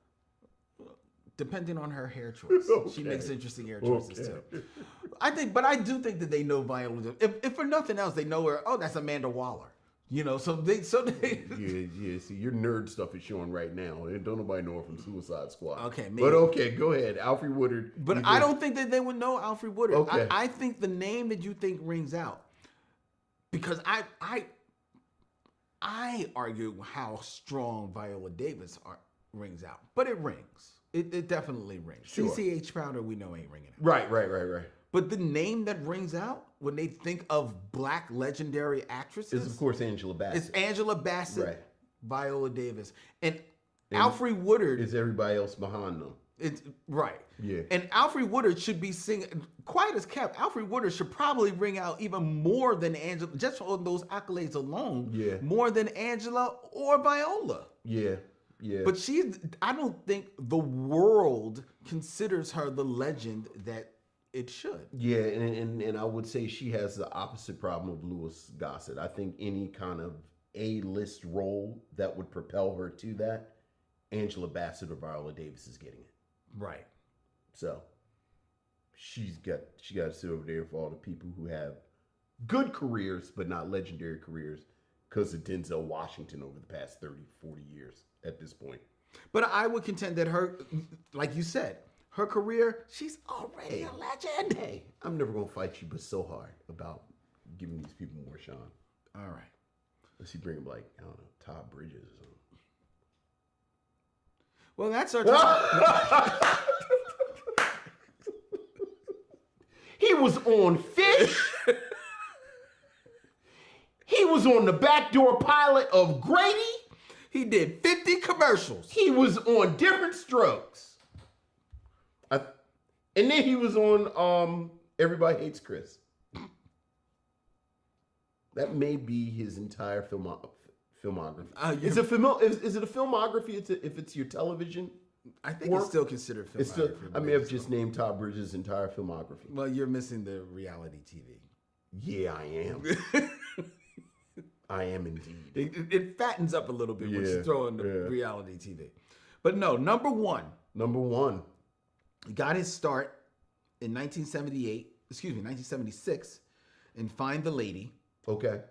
depending on her hair choice. She Okay. makes interesting hair choices too. I do think that they know Viola Davis. If for nothing else, they know her. Oh, that's Amanda Waller. You know, so they. Yeah. See, your nerd stuff is showing right now. And don't nobody know her from Suicide Squad. Okay, maybe. But okay, go ahead. Alfre Woodard. But I don't think that they would know Alfre Woodard. Okay. I think the name that you think rings out, because I argue how strong Viola Davis rings out, but it rings. It definitely rings. Sure. CCH Pounder, we know ain't ringing out. Right. But the name that rings out when they think of Black legendary actresses It's of course Angela Bassett. it's Angela Bassett, Right. Viola Davis, and Alfre Woodard. Is everybody else behind them? It's right. Yeah. And Alfre Woodard should be singing, quiet as kept. Alfre Woodard should probably ring out even more than Angela, just on those accolades alone. Yeah. More than Angela or Viola. Yeah. But I don't think the world considers her the legend that it should. Yeah, and I would say she has the opposite problem of Louis Gossett. I think any kind of A-list role that would propel her to that, Angela Bassett or Viola Davis is getting it. Right. So she got to sit over there for all the people who have good careers but not legendary careers because of Denzel Washington over the past 30, 40 years at this point. But I would contend that her, like you said, her career, she's already a legend. Hey, I'm never going to fight you but so hard about giving these people more shine. All right. Let's see, bring him like, I don't know, Todd Bridges or something. Well, that's our time. He was on Fish. He was on the backdoor pilot of Grady. He did 50 commercials. He was on Different Strokes. And then he was on Everybody Hates Chris. That may be his entire filmography. Is it a filmography if it's your television? I think it's still considered filmography. I may have just named Todd Bridges' entire filmography. Well, you're missing the reality TV. Yeah, I am. I am indeed. It fattens up a little bit when you throw in the reality TV. But no, number one. He got his start in 1976 in Find the Lady. Okay.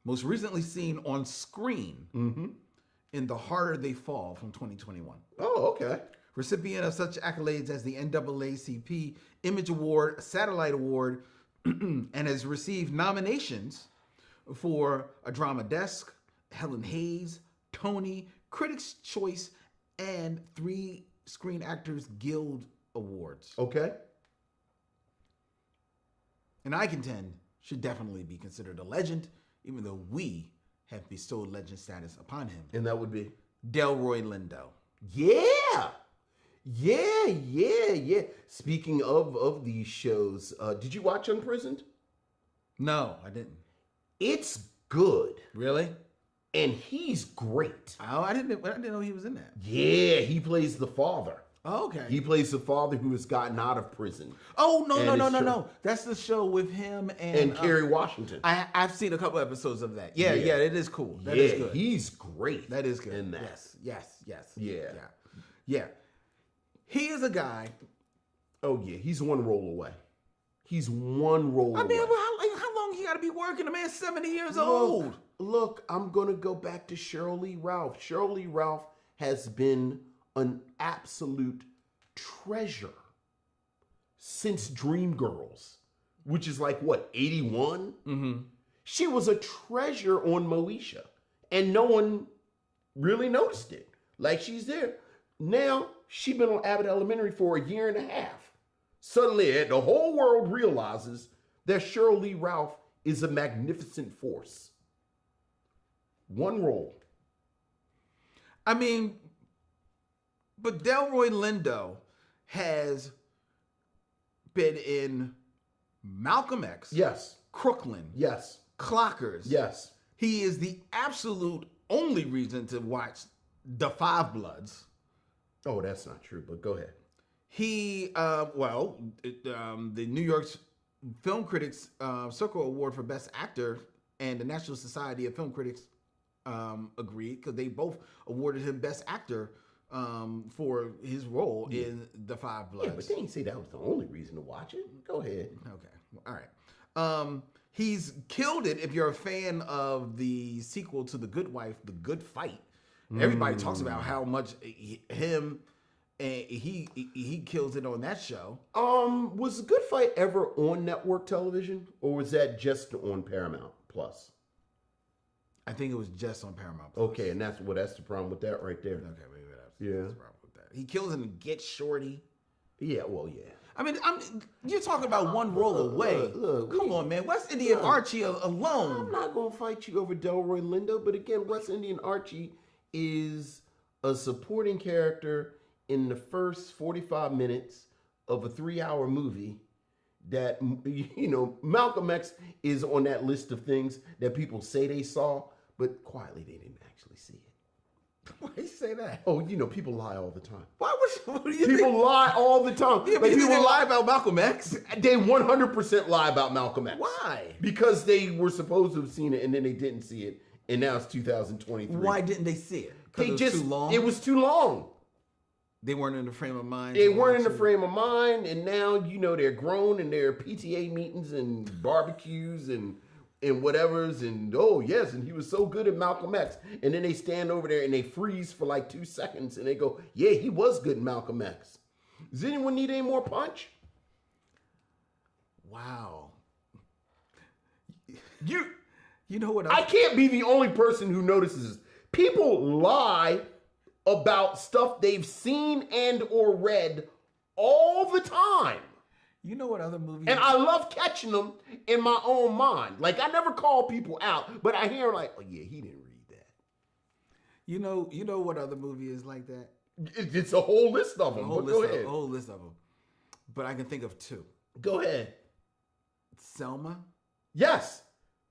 Most recently seen on screen in The Harder They Fall from 2021. Oh, okay. Recipient of such accolades as the NAACP Image Award, Satellite Award, and has received nominations for a Drama Desk, Helen Hayes, Tony, Critics' Choice, and 3 Screen Actors Guild Awards. Okay. And I contend should definitely be considered a legend, even though we have bestowed legend status upon him. And that would be? Delroy Lindo. Yeah. Speaking of these shows, did you watch Unprisoned? No, I didn't. It's good. Really? And he's great. Oh, I didn't know he was in that. Yeah, he plays the father. Oh, okay. He plays the father who has gotten out of prison. Oh, no. That's the show with him and Kerry Washington. I've seen a couple episodes of that. Yeah, it is cool. That is good. He's great. That is good. In that. Yes. Yeah. He is a guy. Oh, yeah. He's one role away. He's one role away. I mean, how long he got to be working? The man's 70 years old. Look, I'm going to go back to Cheryl Lee Ralph. Cheryl Lee Ralph has been an absolute treasure since Dreamgirls, which is like, what, 81? Mm-hmm. She was a treasure on Moesha, and no one really noticed it. Like, she's there. Now, she's been on Abbott Elementary for a year and a half. Suddenly, the whole world realizes that Cheryl Lee Ralph is a magnificent force. One role. I mean, but Delroy Lindo has been in Malcolm X, Yes. Crooklyn, Yes. Clockers. Yes. He is the absolute only reason to watch The Five Bloods. Oh, that's not true, but go ahead. He, the New York Film Critics Circle Award for Best Actor and the National Society of Film Critics agreed because they both awarded him Best Actor for his role in The Five Bloods. Yeah, but they didn't say that was the only reason to watch it. Go ahead. Okay, all right. He's killed it if you're a fan of the sequel to The Good Wife, The Good Fight. Everybody talks about how much him and he kills it on that show. Was The Good Fight ever on network television, or was that just on Paramount Plus? I think it was just on Paramount Plus. Okay, and that's the problem with that right there. Okay, maybe that's the problem with that. He kills it and Get Shorty. Yeah, well, yeah. I mean, you're talking about one roll away. Come on, man. West Indian Archie alone. I'm not going to fight you over Delroy Lindo, but again, West Indian Archie is a supporting character in the first 45 minutes of a 3-hour movie that, Malcolm X is on that list of things that people say they saw, but quietly they didn't actually see it. Why you say that? Oh, people lie all the time. What do you People think? lie all the time. Yeah, but people lie about Malcolm X. They 100% lie about Malcolm X. Why? Because they were supposed to have seen it and then they didn't see it, and now it's 2023. Why didn't they see it? They It was just too long. It was too long. They weren't in the frame of mind. They to weren't in watch the it. frame of mind, and now they're grown and there are PTA meetings and barbecues and whatevers, and oh yes, and he was so good at Malcolm X, and then they stand over there and they freeze for like 2 seconds and they go, yeah, he was good in Malcolm X. Does anyone need any more punch? Wow. You know what? I can't be the only person who notices this. People lie about stuff they've seen and or read all the time. You know what other movie? And I love catching them in my own mind. Like, I never call people out, but I hear like, oh yeah, he didn't read that. You know what other movie is like that? It's a whole list of them, but go ahead. A whole list of them. But I can think of two. Go ahead. Selma Yes.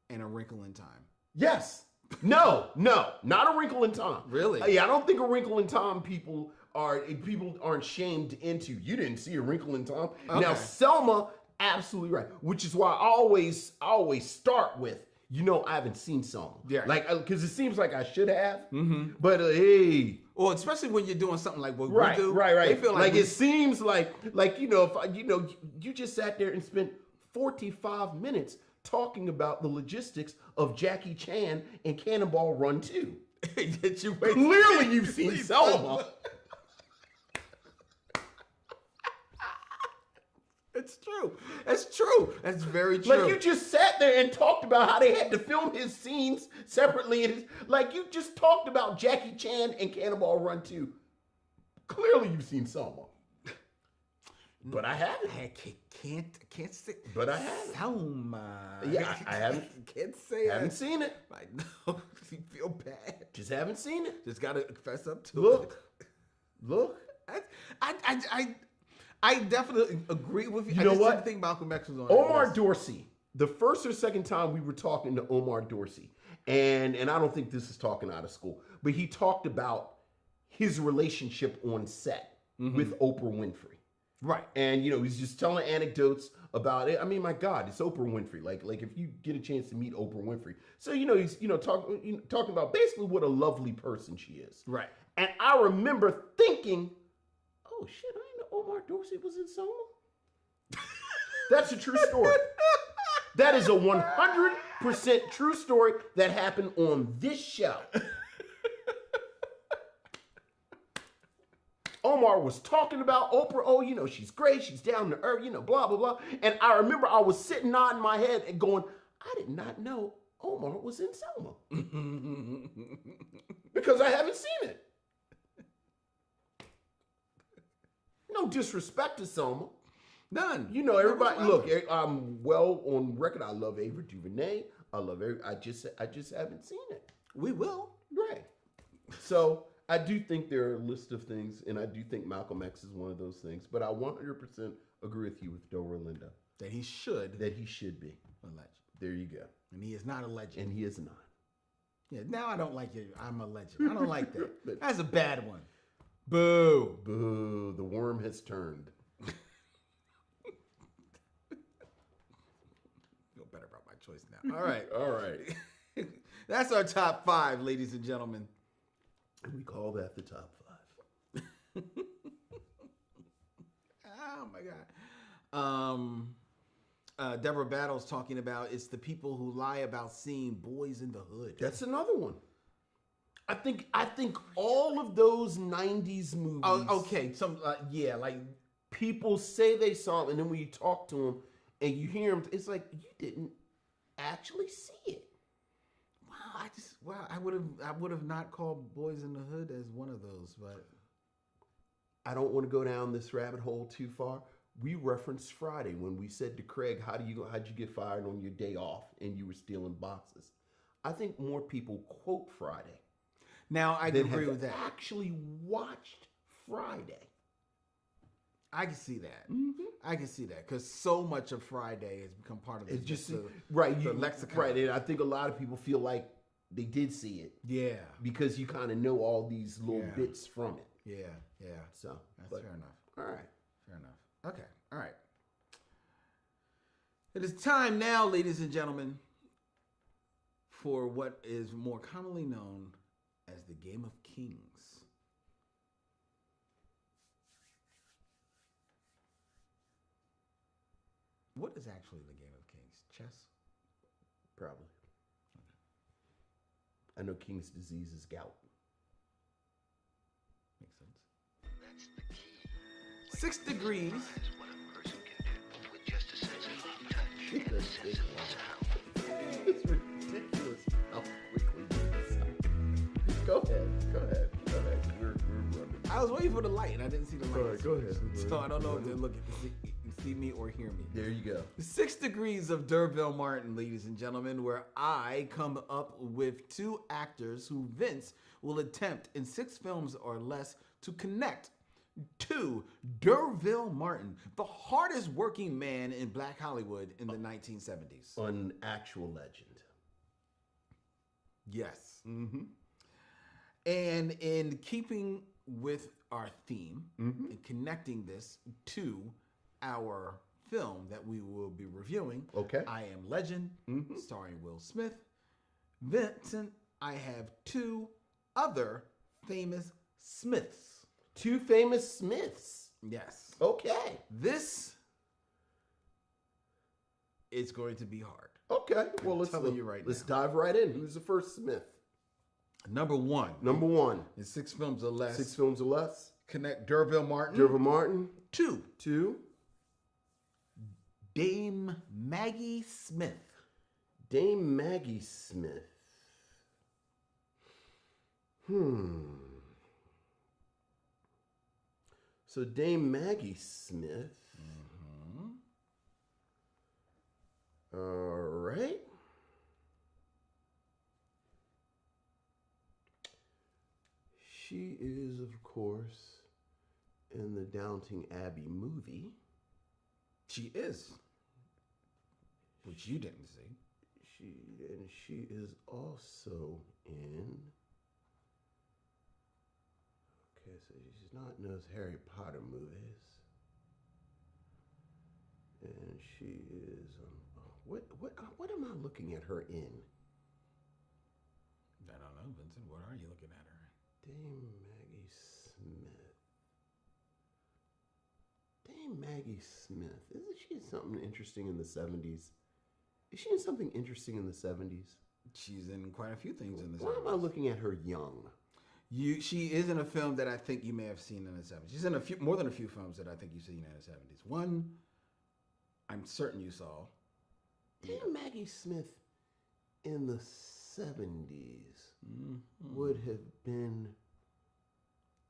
and A Wrinkle in Time. Yes. No, not A Wrinkle in Time. Really? Yeah, I don't think A Wrinkle in Time people aren't shamed into. You didn't see A Wrinkle in Time. Okay. Now Selma, absolutely right. Which is why I always start with, I haven't seen Selma. Yeah. Like, because it seems like I should have. Mm-hmm. But hey. Or especially when you're doing something like what we do. Right. They feel like it seems like if you just sat there and spent 45 minutes talking about the logistics of Jackie Chan and Cannonball Run 2. Clearly you've seen Selma. It's true. That's true. That's very true. Like, you just sat there and talked about how they had to film his scenes separately. You just talked about Jackie Chan and Cannonball Run 2. Clearly you've seen Selma. But I haven't. I can't say. But I haven't. Selma. Yeah, I haven't. Can't say. Haven't seen it. I know. You feel bad. Just haven't seen it. Just gotta fess up to Look. it. I definitely agree with you. You know what? I didn't think Malcolm X was on Omar that list. Dorsey. The first or second time we were talking to Omar Dorsey, and I don't think this is talking out of school, but he talked about his relationship on set with Oprah Winfrey. Right. And he's just telling anecdotes about it. I mean, my God, it's Oprah Winfrey. Like if you get a chance to meet Oprah Winfrey, so he's talking about basically what a lovely person she is. Right. And I remember thinking, oh shit, I didn't know Omar Dorsey was in Selma. That's a true story. That is a 100% true story that happened on this show. Omar was talking about Oprah. Oh, she's great. She's down to earth, blah, blah, blah. And I remember I was sitting nodding my head and going, I did not know Omar was in Selma. Because I haven't seen it. No disrespect to Selma. None. Everybody, look, I'm well on record. I love Ava DuVernay. I love I just haven't seen it. We will. Right. So I do think there are a list of things, and I do think Malcolm X is one of those things. But I 100% agree with you with Delroy Lindo. That he should. That he should be a legend. There you go. And he is not a legend. And he is not. Yeah, now I don't like it. I'm a legend. I don't like that. That's a bad one. Boo. Boo. The worm has turned. Feel better about my choice now. All right. All right. That's our top 5, ladies and gentlemen. And we call that the top 5. Oh my God. Deborah Battle's talking about it's the people who lie about seeing Boys in the Hood. That's another one. I think all of those 90s movies. Oh, okay. Some like people say they saw them, and then when you talk to them and you hear them, it's like you didn't actually see it. I would have not called Boys in the Hood as one of those, but I don't want to go down this rabbit hole too far. We referenced Friday when we said to Craig, how'd you get fired on your day off and you were stealing boxes? I think more people quote Friday. Now I can agree with that. Actually watched Friday. I can see that. Mm-hmm. I can see that because so much of Friday has become part of It's just the lexicon. Right, and I think a lot of people feel like they did see it. Yeah, because you kind of know all these little bits from it. Yeah. So that's fair enough. All right, fair enough. Okay, all right. It is time now, ladies and gentlemen, for what is more commonly known as the Game of Kings. What is actually the Game of Kings? Chess? probably. I know King's disease is gout. Makes sense. That's the key. 6 degrees. What a person can do with just a sensitive touch and a sensitive sound. It's ridiculous how quickly this happens. Go ahead. We're running. I was waiting for the light and I didn't see the light. All right, go ahead. So I don't know if they're looking to see me or hear me. There you go. 6 Degrees of D'Urville Martin, ladies and gentlemen, where I come up with 2 actors who Vince will attempt in 6 films or less to connect to D'Urville Martin, the hardest working man in Black Hollywood in the 1970s. An actual legend. Yes. Mm-hmm. And in keeping with our theme and connecting this to our film that we will be reviewing, Okay. I Am Legend, starring Will Smith. Vincent, I have 2 other famous Smiths. 2 famous Smiths. Yes. Okay. This is going to be hard. Okay. Well, let's dive right in. Who's the first Smith? Number 1. Number 1. In 6 films or less. 6 films or less. Connect D'Urville Martin. D'Urville Martin. 2. 2. Dame Maggie Smith. Dame Maggie Smith. So Dame Maggie Smith. All right. She is, of course, in the Downton Abbey movie. She is. Which you didn't see. She is also in. Okay, so she's not in those Harry Potter movies. And she is what am I looking at her in? I don't know, Vincent. What are you looking at her in? Dame Maggie Smith. Dame Maggie Smith. Isn't she in something interesting in the 70s? Is she in something interesting in the 70s? She's in quite a few things in the 70s. Why am I looking at her young? She is in a film that I think you may have seen in the 70s. She's in more than a few films that I think you've seen in the 70s. One, I'm certain you saw. Dame Maggie Smith in the 70s would have been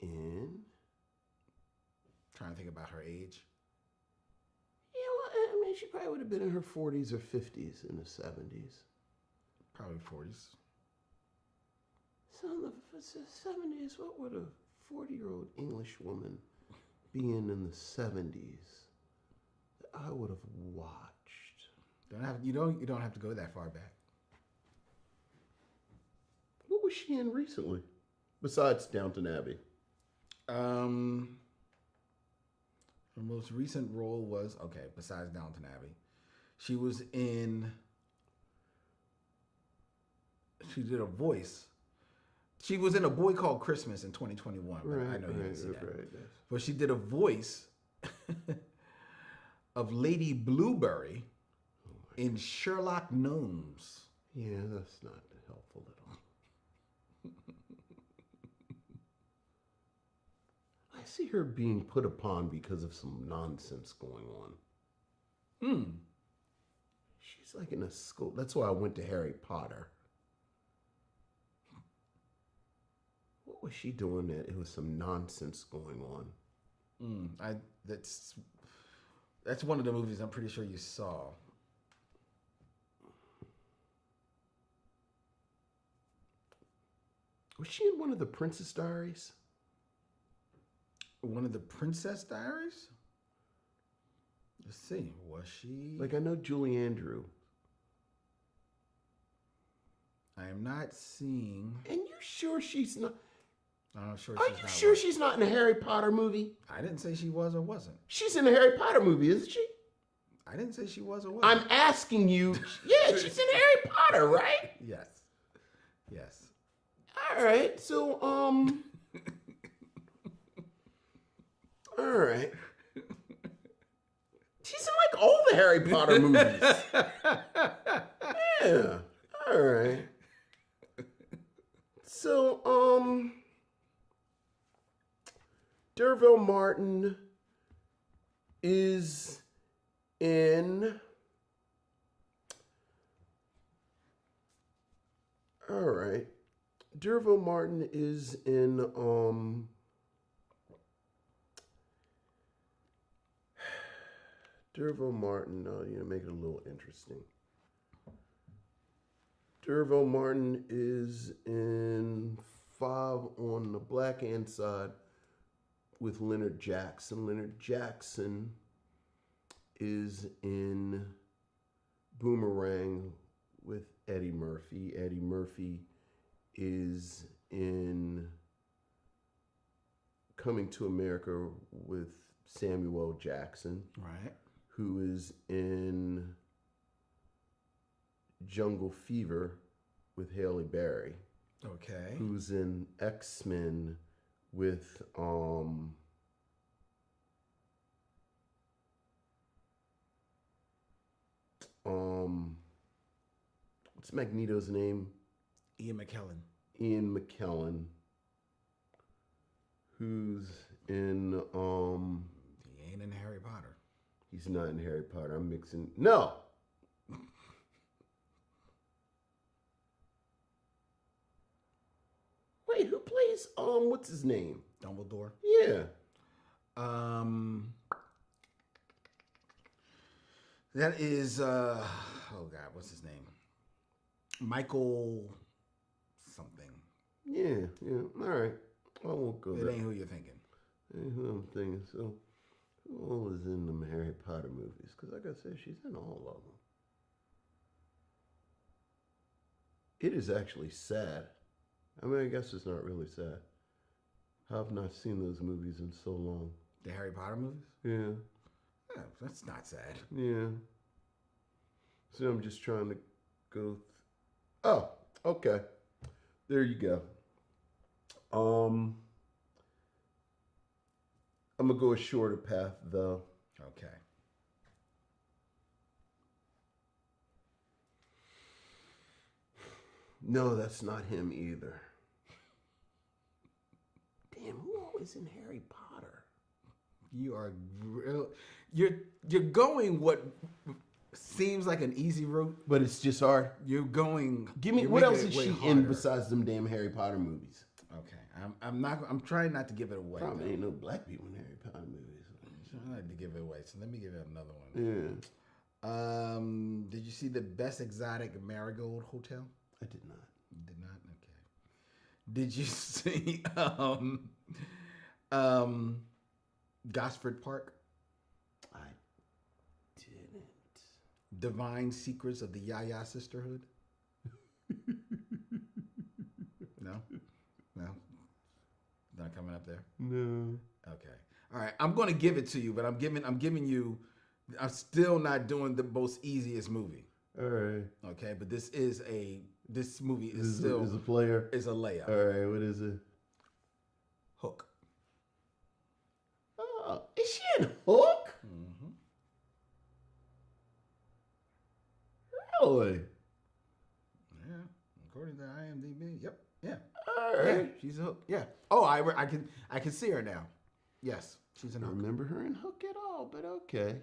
in. Trying to think about her age. Yeah, well, I mean, she probably would have been in her 40s or 50s in the 70s. Probably 40s. So in the 70s, what would a 40-year-old English woman be in the 70s? I would have watched. You don't have to go that far back. What was she in recently? Besides Downton Abbey. Her most recent role was besides Downton Abbey. She was in. She did a voice. She was in A Boy Called Christmas in 2021. But I know you didn't see that. Right. But she did a voice of Lady Blueberry in Sherlock Gnomes. Yeah, that's not helpful at all. I see her being put upon because of some nonsense going on. She's like in a school. That's why I went to Harry Potter. What was she doing that it was some nonsense going on? That's one of the movies I'm pretty sure you saw. Was she in one of the Princess Diaries? One of the Princess Diaries? Let's see. Was she? Like, I know Julie Andrew. I am not seeing. And you sure she's not? I'm sure. Are you sure she's not in a Harry Potter movie? I didn't say she was or wasn't. She's in a Harry Potter movie, isn't she? I didn't say she was or wasn't. I'm asking you. Yeah, she's in Harry Potter, right? Yes. All right. So, all right. She's in like all the Harry Potter movies. Yeah. All right. So, Derville Martin is in. All right. Derville Martin is in Derville Martin, make it a little interesting. Derville Martin is in 5 on the Black Hand side with Leonard Jackson. Leonard Jackson is in Boomerang with Eddie Murphy. Eddie Murphy is in Coming to America with Samuel Jackson. Right. Who is in Jungle Fever with Halle Berry. Okay. Who's in X-Men with what's Magneto's name? Ian McKellen. Ian McKellen. Who's in He ain't in Harry Potter. He's not in Harry Potter. I'm mixing. No. Wait, who plays what's his name? Dumbledore. Yeah. That is oh God, what's his name? Michael something. Yeah. All right. I won't go there. It ain't who you're thinking. Ain't who I'm thinking. So who all is in them Harry Potter movies? Because like I said, she's in all of them. It is actually sad. I mean, I guess it's not really sad. I've not seen those movies in so long. The Harry Potter movies? Yeah. Yeah, that's not sad. Yeah. So I'm just trying to go. Oh, okay. There you go. I'm gonna go a shorter path though. Okay. No, that's not him either. Damn, who all is in Harry Potter? You are real. You're going what seems like an easy route, But it's just hard. You're going. Give me you're what making else it is way she harder. in besides them damn Harry Potter movies? Okay, I'm trying not to give it away. Probably ain't no black people in Harry Potter movies. I'm trying not to give it away, so let me give it another one. Yeah. Did you see the Best Exotic Marigold Hotel? I did not. You did not? Okay. Did you see Gosford Park? Divine Secrets of the Yaya Sisterhood? No? Not coming up there? No. Okay. All right. I'm going to give it to you, but I'm giving you, I'm still not doing the most easiest movie. All right. Okay. But this movie is a player. Is a layup. All right. What is it? Hook. Oh, is she in Hook? Mm-hmm. Really? Yeah. According to IMDb. Yep. Yeah. All right. Yeah, she's a Hook. Yeah. Oh, I can see her now. Yes, she's in I Hook. don't remember her in Hook at all, but okay.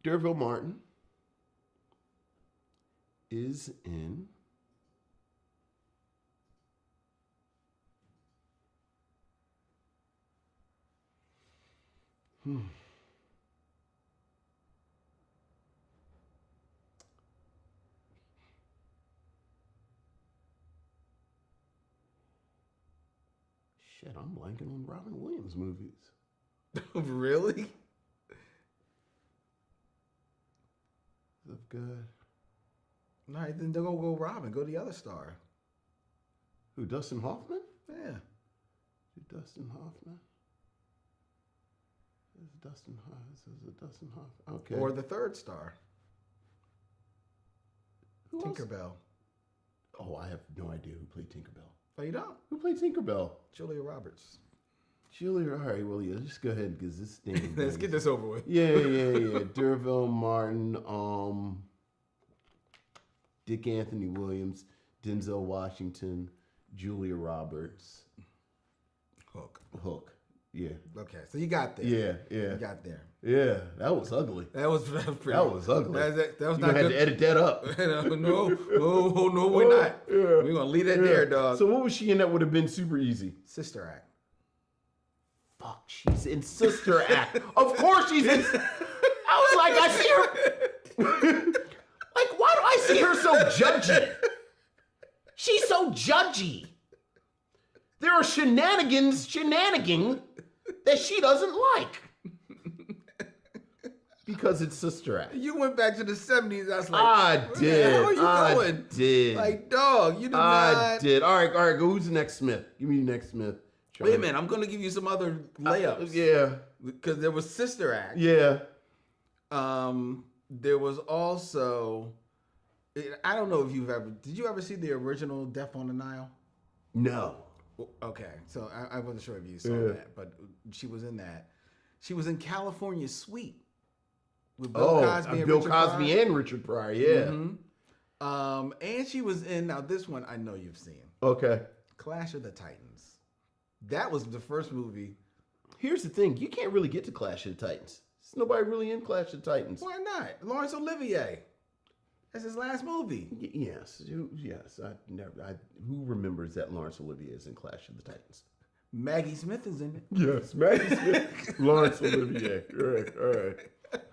D'Urville Martin is in Shit, I'm blanking on Robin Williams movies. Really? That's good. All right, then don't go Robin. Go the other star. Who, Dustin Hoffman? Yeah. Dustin Hoffman? Is it Dustin Hoffman? Okay. Or the third star. Who else? Tinkerbell. Oh, I have no idea who played Tinkerbell. Oh, you don't? Who played Tinkerbell? Julia Roberts. Julia. All right, well, yeah, just go ahead because this thing. Let's get this over with. Yeah. D'Urville Martin, Dick Anthony Williams, Denzel Washington, Julia Roberts. Hook. Yeah. Okay, so you got there. Yeah. You got there. Yeah, that was ugly. That was pretty. That was ugly. That was You not had good. to edit that up. No, we're not. Yeah. We're gonna leave that there, dog. So what was she in that would have been super easy? Sister Act. Fuck, she's in Sister Act. Of course she's in. I was like, I see her. Like, why do I see her so judgy? She's so judgy. There are shenanigan that she doesn't like. Because it's Sister Act. You went back to the 70s. I was like, I where did. the hell are you I going? did. Like, dog, you do I not. did. All right, go. Who's the next Smith? Give me the next Smith. Wait a minute, I'm gonna give you some other layups. Yeah. Because there was Sister Act. Yeah. There was also, I don't know if did you ever see the original Death on the Nile? No. Okay, so I wasn't sure if you saw that, but she was in that. She was in California Suite with Bill Cosby and Bill Richard Cosby Pryor. and Richard Pryor, yeah. Mm-hmm. And she was in, now this one I know you've seen, Okay. Clash of the Titans. That was the first movie. Here's the thing. You can't really get to Clash of the Titans. There's nobody really in Clash of the Titans. Why not? Laurence Olivier. That's his last movie. Yes. Yes. Who remembers that Laurence Olivier is in Clash of the Titans? Maggie Smith is in it. Yes. Maggie Smith. Laurence Olivier.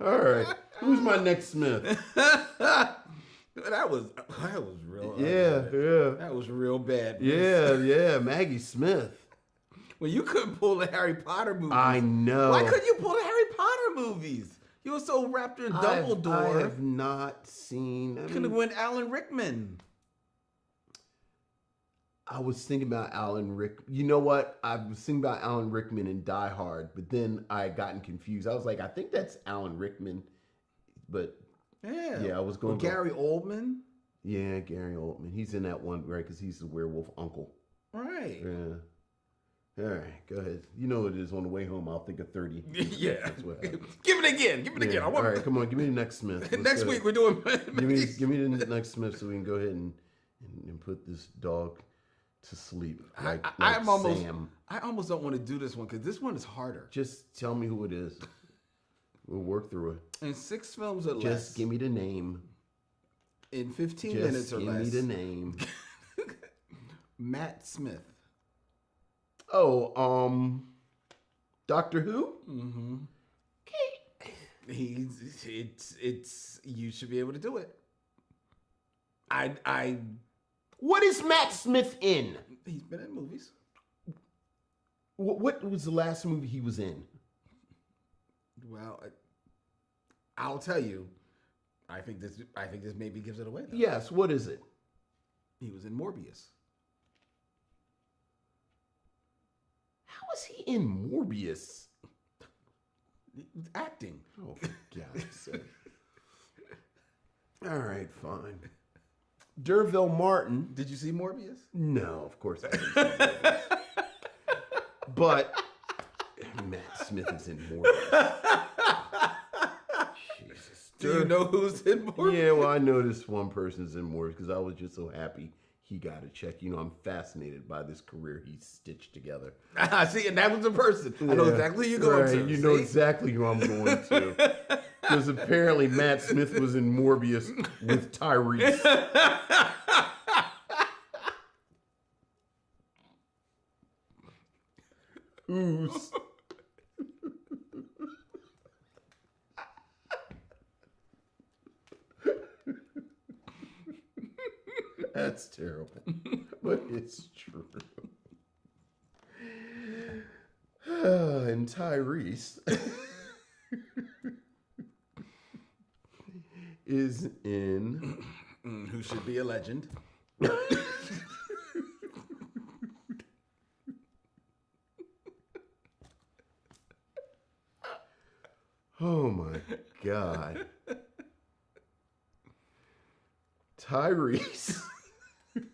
All right. Who's my next Smith? That was real. Yeah. That was real bad. Yeah. Maggie Smith. Well, you couldn't pull the Harry Potter movies. I know. Why couldn't you pull the Harry Potter movies? You were so wrapped in Dumbledore. I have not seen. You could have went Alan Rickman. I was thinking about Alan Rickman. You know what? I was thinking about Alan Rickman in Die Hard, but then I had gotten confused. I was like, I think that's Alan Rickman, but yeah, I was going. Gary Oldman. Yeah, Gary Oldman. He's in that one, right? Because he's the werewolf uncle. Right. Yeah. All right, go ahead. You know what it is. On the way home, I'll think of 30. Yeah. That's what happened. Give it again. Give it again. All right, come on. Give me the next Smith. Let's Next go. week we're doing. Give me the next Smith so we can go ahead and put this dog to sleep. Like I almost don't want to do this one because this one is harder. Just tell me who it is. We'll work through it. In 6 films or less. Just give me the name. In 15 Just minutes or give less. me the name. Matt Smith. Oh, Doctor Who? Mm-hmm. It's you should be able to do it. I What is Matt Smith in? he's been in movies. What was the last movie he was in? Well, I'll tell you. I think this maybe gives it away. Though. Yes, what is it? He was in Morbius. How is he in Morbius? Acting. Oh, for God's sake. All right, fine. Derville Martin. Did you see Morbius? No, of course I didn't. See Morbius. But Matt Smith is in Morbius. Jesus. Do you know who's in Morbius? Yeah, well, I noticed one person's in Morbius because I was just so happy he got a check. You know, I'm fascinated by this career he stitched together. See, and that was the person. I know exactly who you're going to. You know exactly who I'm going to. Because apparently Matt Smith was in Morbius with Tyrese. Who's? That's terrible, but it's true. And Tyrese is in. Who should be a legend? Oh my God. Tyrese. Can't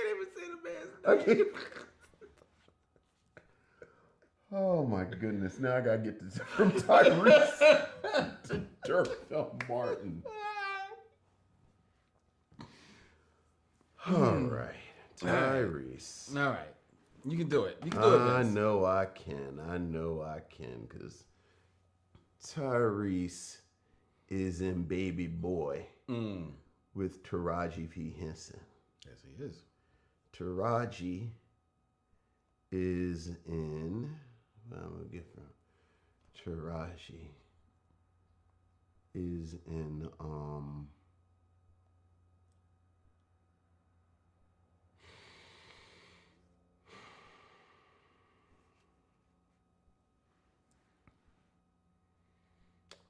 even say the man's I can't. Oh my goodness. Now I gotta get this from Tyrese to Derville Martin. All right. Tyrese. All right. You can do it. You can do it, I Vince. know I can. I know I can because Tyrese is in Baby Boy with Taraji P. Henson. Yes, he is. Taraji is in. I'm gonna get from Taraji is in.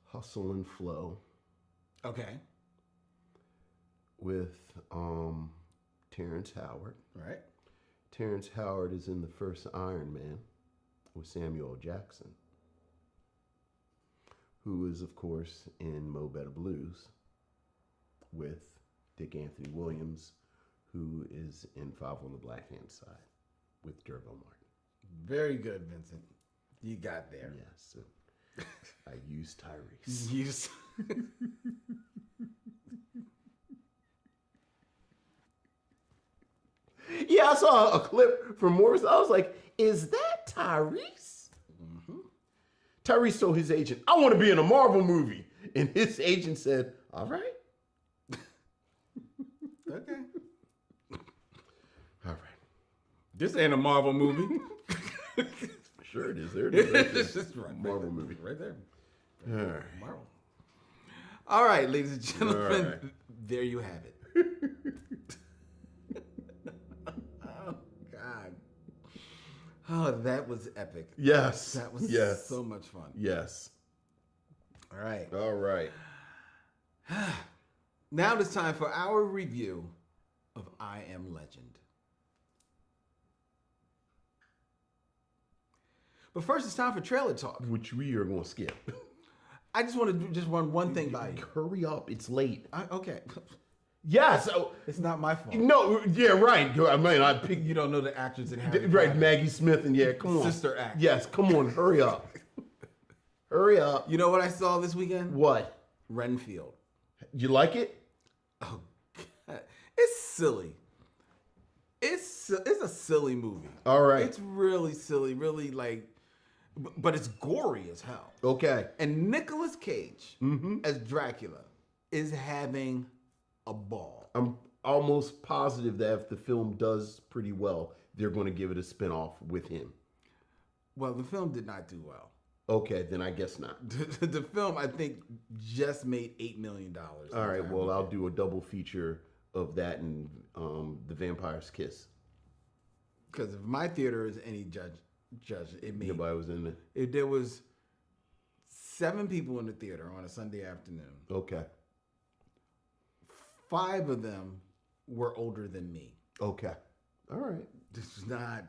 Hustle and Flow Okay. with Terrence Howard. Right. Terrence Howard is in the first Iron Man with Samuel Jackson, who is, of course, in Mo Better Blues with Dick Anthony Williams, who is in Five on the Black Hand Side with Derville Martin. Very good, Vincent. You got there. Yes, so I used Tyrese. You Yeah, I saw a clip from Morris. I was like, is that Tyrese? Mm-hmm. Tyrese told his agent, I want to be in a Marvel movie. And his agent said, all right. okay? All right. This ain't a Marvel movie. Sure it is. There it is. Right there. It's just right Marvel there. movie. Right there. All right. Marvel. All right, ladies and gentlemen. All right. There you have it. Oh, God. Oh, that was epic. Yes. That was so much fun. Yes. All right. All right. Now it's time for our review of I Am Legend. But first, it's time for trailer talk. Which we are going to skip. I just want to just run one thing by you. Hurry up. It's late. Okay. Yeah, so. It's not my fault. No, yeah, right. I mean, I picked. You don't know the actors in Harry Right, Potter. Maggie Smith and yeah, come on. Sister act. Yes, come on, hurry up. Hurry up. You know what I saw this weekend? What? Renfield. You like it? Oh, God. It's silly. It's a silly movie. All right. It's really silly, really but it's gory as hell. Okay. And Nicolas Cage as Dracula is having a ball. I'm almost positive that if the film does pretty well, they're going to give it a spinoff with him. Well, the film did not do well. Okay, then I guess not. The film, I think, just made $8 million. All right, well, I'll do a double feature of that and The Vampire's Kiss. Because if my theater is any judge, it made. Nobody was in it. There was 7 people in the theater on a Sunday afternoon. Okay. 5 of them were older than me. Okay. All right. This does not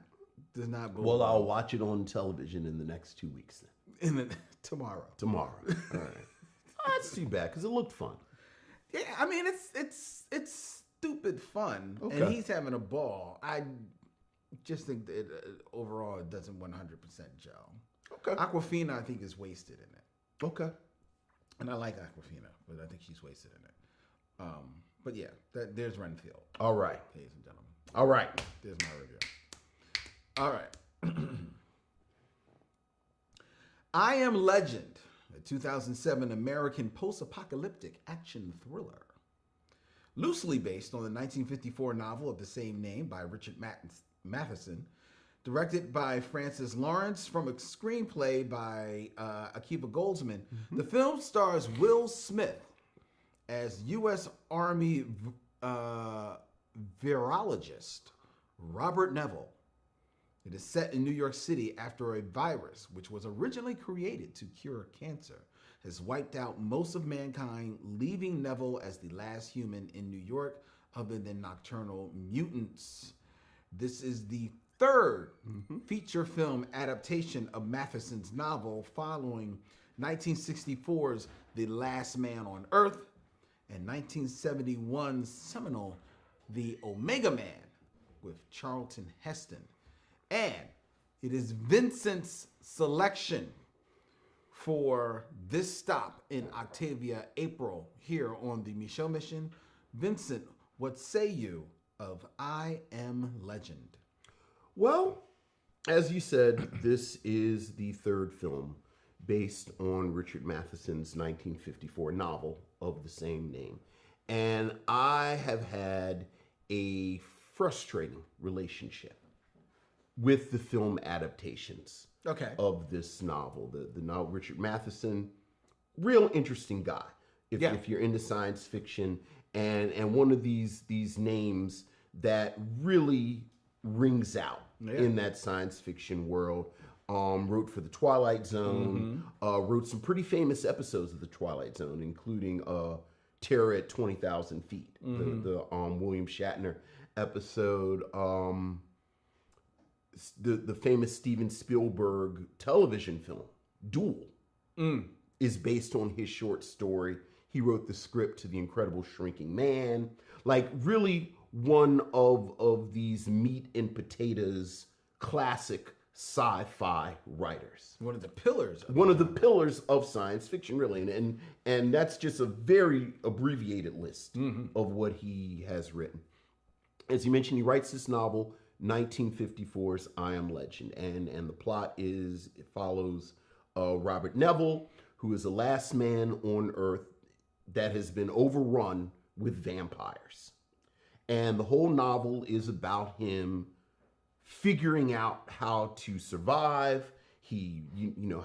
go. Well, I'll watch it on television in the next 2 weeks then. Tomorrow. Tomorrow. All right. Oh, that's too bad because it looked fun. Yeah, I mean it's stupid fun, Okay. and he's having a ball. I just think that overall it doesn't 100% gel. Okay. Aquafina, I think, is wasted in it, Okay. and I like Aquafina, but I think she's wasted in it. But yeah, there's Renfield, All right. ladies and gentlemen. All right. There's my review. All right. I Am Legend, a 2007 American post-apocalyptic action thriller. Loosely based on the 1954 novel of the same name by Richard Matheson, directed by Francis Lawrence from a screenplay by Akiva Goldsman, the film stars Will Smith as U.S. Army virologist Robert Neville. It is set in New York City after a virus, which was originally created to cure cancer, has wiped out most of mankind, leaving Neville as the last human in New York other than nocturnal mutants. This is the third feature film adaptation of Matheson's novel following 1964's The Last Man on Earth and 1971's seminal The Omega Man with Charlton Heston. And it is Vincent's selection for this stop in Octavia, April, here on the Micheaux Mission. Vincent, what say you of I Am Legend? Well, as you said, this is the third film based on Richard Matheson's 1954 novel of the same name. And I have had a frustrating relationship with the film adaptations of this novel. The novel, Richard Matheson, real interesting guy. If you're into science fiction, and one of these names that really rings out in that science fiction world. Wrote for the Twilight Zone, wrote some pretty famous episodes of the Twilight Zone, including Terror at 20,000 Feet, the William Shatner episode. The famous Steven Spielberg television film, Duel, is based on his short story. He wrote the script to The Incredible Shrinking Man. Like, really one of these meat and potatoes classic sci-fi writers. One of the pillars. One of the pillars of science fiction, really. And that's just a very abbreviated list of what he has written. As you mentioned, he writes this novel, 1954's I Am Legend. And the plot is, it follows Robert Neville, who is the last man on Earth that has been overrun with vampires. And the whole novel is about him figuring out how to survive. He,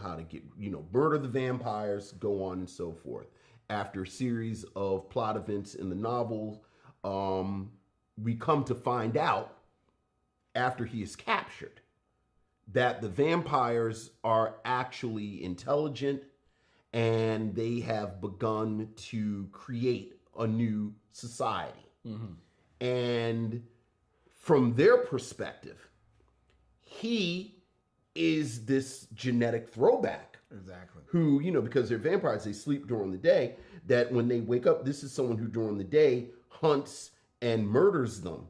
how to get, murder the vampires, go on and so forth. After a series of plot events in the novel, we come to find out, after he is captured, that the vampires are actually intelligent and they have begun to create a new society. And from their perspective, he is this genetic throwback. Exactly. Who, because they're vampires, they sleep during the day, that when they wake up, this is someone who during the day hunts and murders them.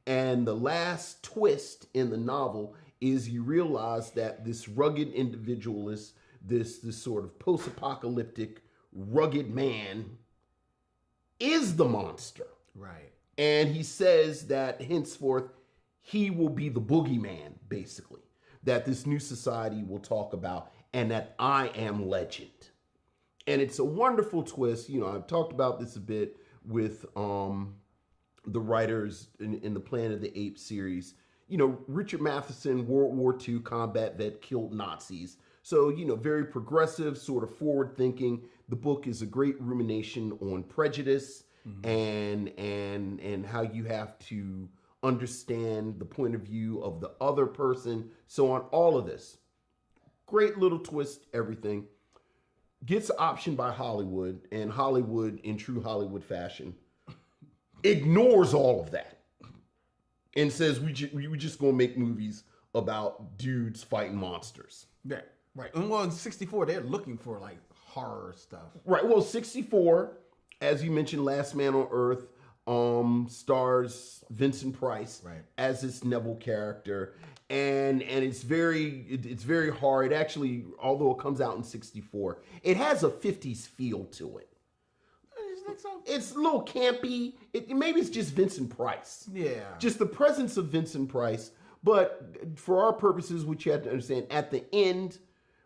And the last twist in the novel is you realize that this rugged individualist, this sort of post-apocalyptic rugged man is the monster. Right. And he says that henceforth, he will be the boogeyman, basically, that this new society will talk about, and that I am legend. And it's a wonderful twist. I've talked about this a bit with the writers in the Planet of the Apes series. Richard Matheson, World War II combat vet, killed Nazis. So, very progressive, sort of forward thinking. The book is a great rumination on prejudice and how you have to understand the point of view of the other person. So on all of this, great little twist, everything. Gets optioned by Hollywood, and Hollywood, in true Hollywood fashion, ignores all of that and says we just gonna make movies about dudes fighting monsters. Yeah, right. And well, in '64, they're looking for like horror stuff. Right. Well, '64, as you mentioned, Last Man on Earth, stars Vincent Price as this Neville character, and it's very hard. Actually, although it comes out in '64, it has a '50s feel to it. It's a little campy. Maybe it's just Vincent Price. Yeah. Just the presence of Vincent Price. But for our purposes, which you have to understand, at the end,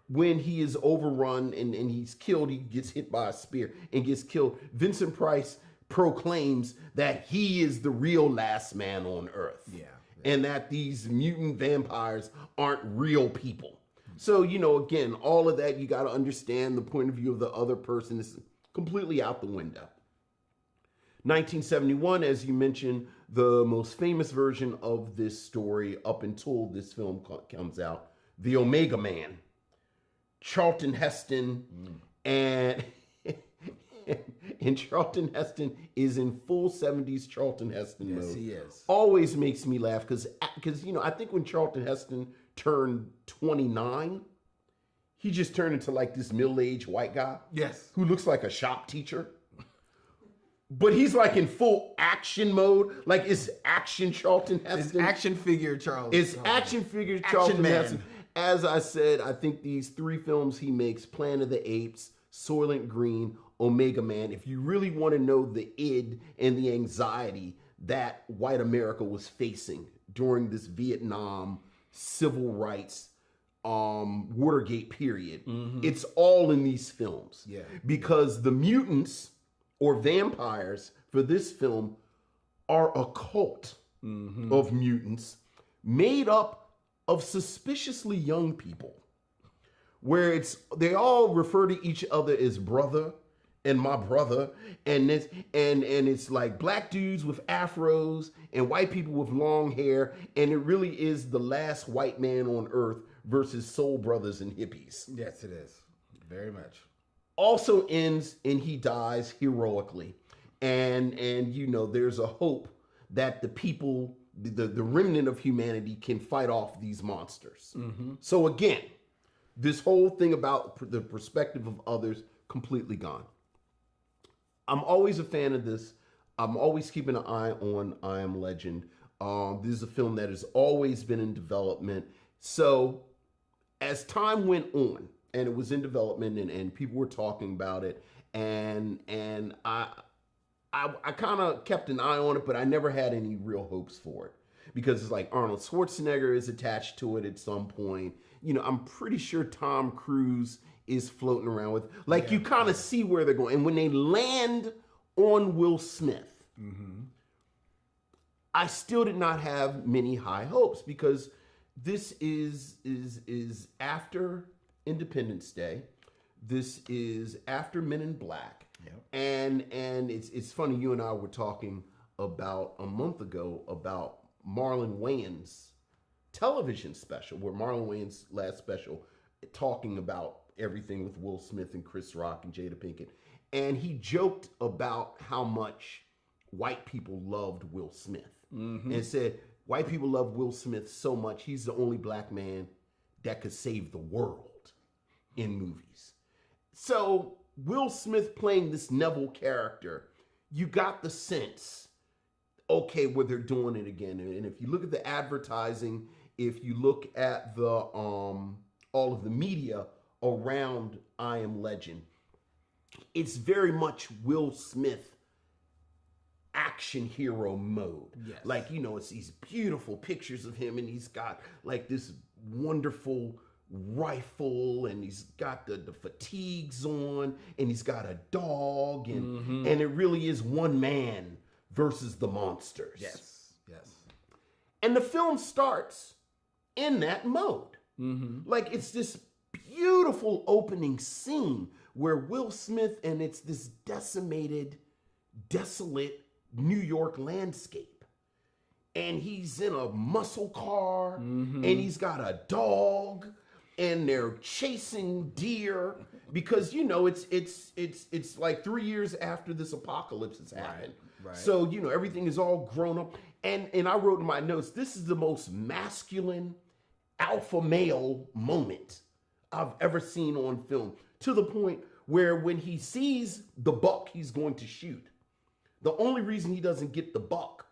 when he is overrun and he's killed, he gets hit by a spear and gets killed. Vincent Price proclaims that he is the real last man on Earth. Yeah. And that these mutant vampires aren't real people. So, again, all of that, you got to understand the point of view of the other person is completely out the window. 1971, as you mentioned, the most famous version of this story up until this film comes out, The Omega Man. Charlton Heston and Charlton Heston is in full 70s Charlton Heston mode. Yes, he is. Always makes me laugh because I think when Charlton Heston turned 29, he just turned into like this middle-aged white guy. Yes. Who looks like a shop teacher. But he's like in full action mode. Like it's action Charlton Heston. It's action figure Charlton. It's action figure Charlton Heston. As I said, I think these 3 films he makes, Planet of the Apes, Soylent Green, Omega Man, if you really want to know the id and the anxiety that white America was facing during this Vietnam civil rights Watergate period, it's all in these films. Yeah. Because the mutants or vampires for this film are a cult of mutants made up of suspiciously young people, where they all refer to each other as brother and my brother, and it's like black dudes with afros and white people with long hair, and it really is the last white man on earth versus soul brothers and hippies. Yes, it is. Very much. Also ends and he dies heroically, and there's a hope that the people, the remnant of humanity, can fight off these monsters. So again, this whole thing about the perspective of others, completely gone. I'm always a fan of this. I'm always keeping an eye on I Am Legend. This is a film that has always been in development. So as time went on and it was in development and people were talking about it, and I kind of kept an eye on it, but I never had any real hopes for it because it's like Arnold Schwarzenegger is attached to it at some point. I'm pretty sure Tom Cruise is floating around with, you kind of see where they're going. And when they land on Will Smith, I still did not have many high hopes because this is after Independence Day. This is after Men in Black. Yep. And it's funny, you and I were talking about a month ago about Marlon Wayans' television special, where Marlon Wayans' last special, talking about everything with Will Smith and Chris Rock and Jada Pinkett. And he joked about how much white people loved Will Smith. And said, white people love Will Smith so much, he's the only black man that could save the world in movies. So Will Smith playing this Neville character, you got the sense, okay, where they're doing it again. And if you look at the advertising, if you look at the all of the media around I Am Legend, it's very much Will Smith action hero mode. Yes. It's these beautiful pictures of him, and he's got like this wonderful rifle, and he's got the fatigues on, and he's got a dog, and it really is one man versus the monsters. Yes. And the film starts in that mode. Like it's this beautiful beautiful opening scene where Will Smith, and it's this decimated, desolate New York landscape. And he's in a muscle car, and he's got a dog, and they're chasing deer because it's like 3 years after this apocalypse has happened. Right. So everything is all grown up. And I wrote in my notes, this is the most masculine alpha male moment I've ever seen on film, to the point where when he sees the buck he's going to shoot, the only reason he doesn't get the buck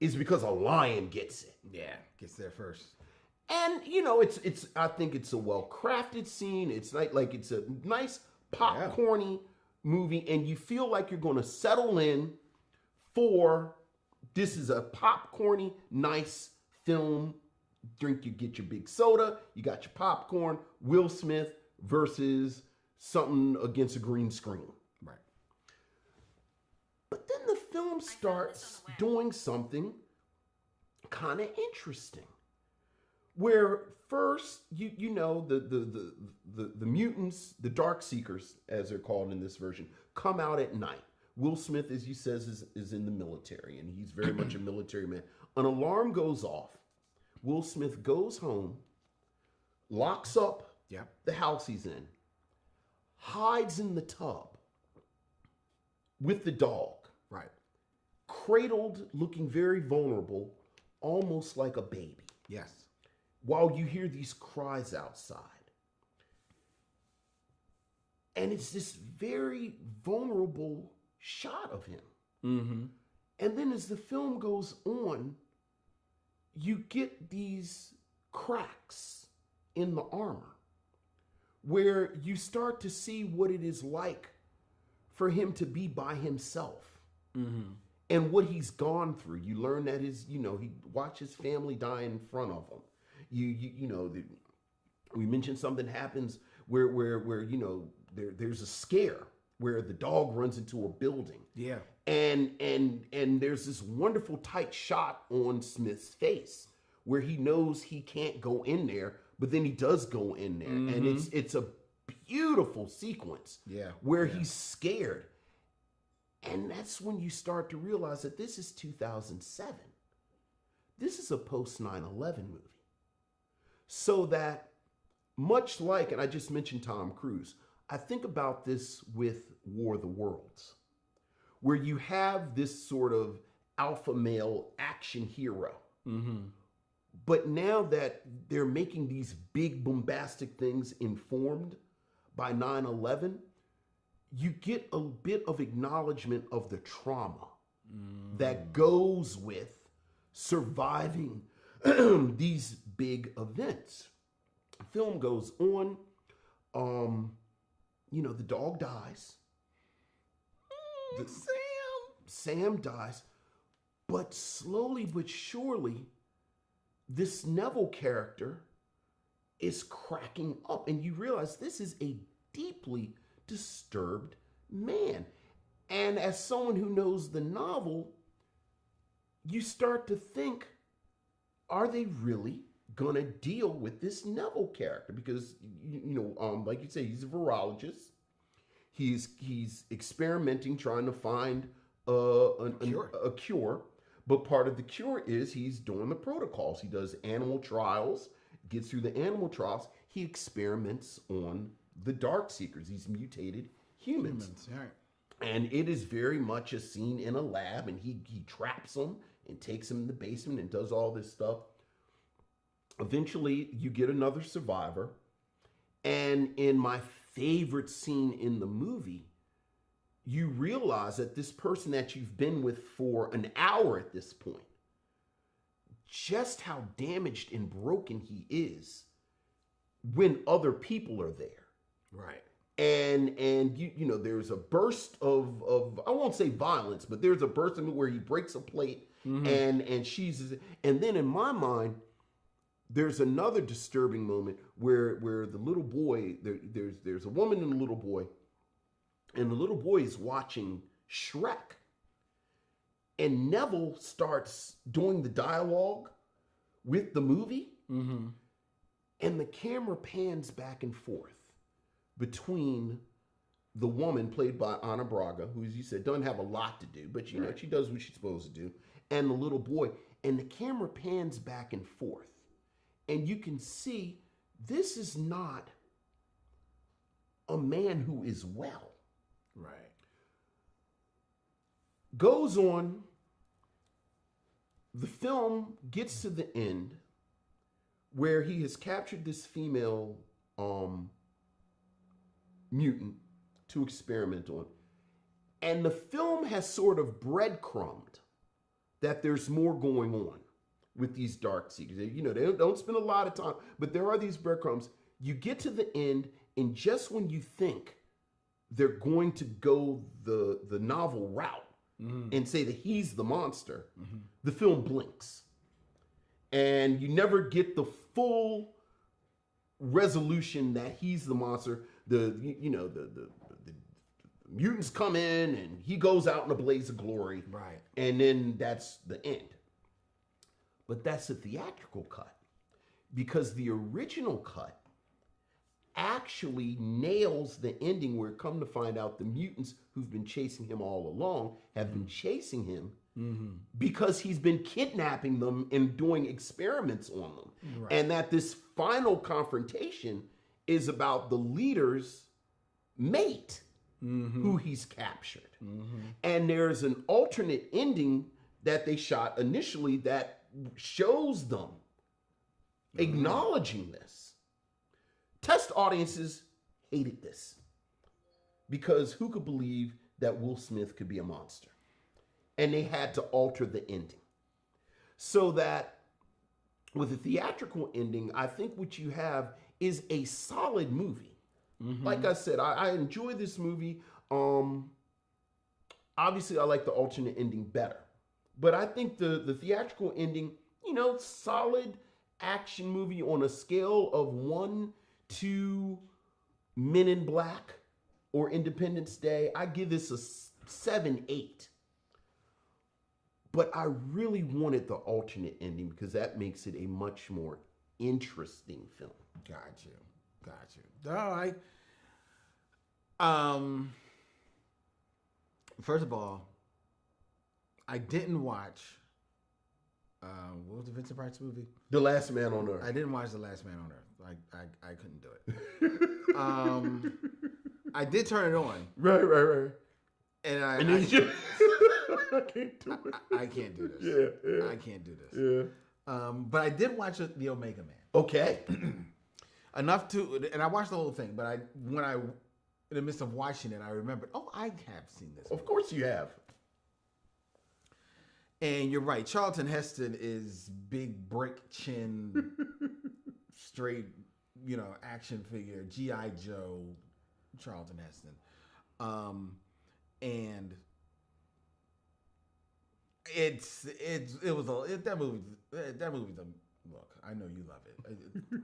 is because a lion gets it. Yeah, gets there first. And it's I think it's a well-crafted scene. It's like it's a nice popcorny movie, and you feel like you're going to settle in for this is a popcorny, nice film. You get your big soda, you got your popcorn. Will Smith versus something against a green screen. Right. But then the film starts doing something kind of interesting, where first the mutants, the Dark Seekers, as they're called in this version, come out at night. Will Smith, as you says, is in the military, and he's very much a military man. An alarm goes off. Will Smith goes home, locks up the house he's in, hides in the tub with the dog. Right. Cradled, looking very vulnerable, almost like a baby. Yes. While you hear these cries outside. And it's this very vulnerable shot of him. Mm-hmm. And then as the film goes on, you get these cracks in the armor where you start to see what it is like for him to be by himself. Mm-hmm. And what he's gone through. You learn that he watched his family die in front of him. We mentioned something happens where there's a scare where the dog runs into a building. Yeah. And there's this wonderful tight shot on Smith's face where he knows he can't go in there, but then he does go in there. And it's a beautiful sequence where he's scared. And that's when you start to realize that this is 2007. This is a post 9/11 movie. So that, much like, and I just mentioned Tom Cruise, I think about this with War of the Worlds, where you have this sort of alpha male action hero. Mm-hmm. But now that they're making these big bombastic things informed by 9/11, you get a bit of acknowledgement of the trauma that goes with surviving these big events. The film goes on. The dog dies. Sam dies. But slowly but surely, this Neville character is cracking up. And you realize this is a deeply disturbed man. And as someone who knows the novel, you start to think, are they really gonna deal with this Neville character? Because like you say, he's a virologist. He's experimenting, trying to find a cure. But part of the cure is he's doing the protocols. He does animal trials, gets through the animal trials. He experiments on the Dark Seekers, these mutated humans. Right. And it is very much a scene in a lab, and he traps them and takes them in the basement and does all this stuff. Eventually, you get another survivor. And in my favorite scene in the movie, you realize that this person that you've been with for an hour at this point, just how damaged and broken he is when other people are there. Right. And there's a burst of I won't say violence, but there's a burst of where he breaks a plate and then in my mind, there's another disturbing moment where the little boy, there's a woman and a little boy, and the little boy is watching Shrek. And Neville starts doing the dialogue with the movie, and the camera pans back and forth. between the woman played by Ana Braga, who, as you said, doesn't have a lot to do, but you know, she does what she's supposed to do, and the little boy. And the camera pans back and forth. And you can see this is not a man who is well. Right. Goes on, the film gets to the end where he has captured this female mutant to experiment on. And the film has sort of breadcrumbed that there's more going on with these dark secrets. You know, they don't spend a lot of time, but there are these breadcrumbs. You get to the end, and just when you think they're going to go the novel route and say that he's the monster, the film blinks. And you never get the full resolution that he's the monster. The mutants come in and he goes out in a blaze of glory. Right. And then that's the end. But that's a theatrical cut, because the original cut actually nails the ending where, come to find out, the mutants who've been chasing him all along have been chasing him because he's been kidnapping them and doing experiments on them. Right. And that this final confrontation is about the leader's mate who he's captured. And there's an alternate ending that they shot initially that shows them acknowledging this. Test audiences hated this, because who could believe that Will Smith could be a monster? And they had to alter the ending. So that with a theatrical ending, I think what you have is a solid movie. Like I said, I enjoy this movie. Obviously, I like the alternate ending better. But I think the theatrical ending, you know, solid action movie on a scale of 1 to Men in Black or Independence Day. I give this a 7-8. But I really wanted the alternate ending because that makes it a much more interesting film. Got you. All right. First of all, I didn't watch. What was the Vincent Price movie? The Last Man on Earth. I didn't watch The Last Man on Earth. I couldn't do it. I did turn it on. Right. And And then you I can't do it. I can't do this. Yeah. I can't do this. Yeah. But I did watch The Omega Man. Okay. Enough to, and I watched the whole thing, but in the midst of watching it, I remembered, I have seen this. Of course you have. And you're right. Charlton Heston is big brick chin, straight, action figure, G.I. Joe, Charlton Heston. And that movie's a look. I know you love it.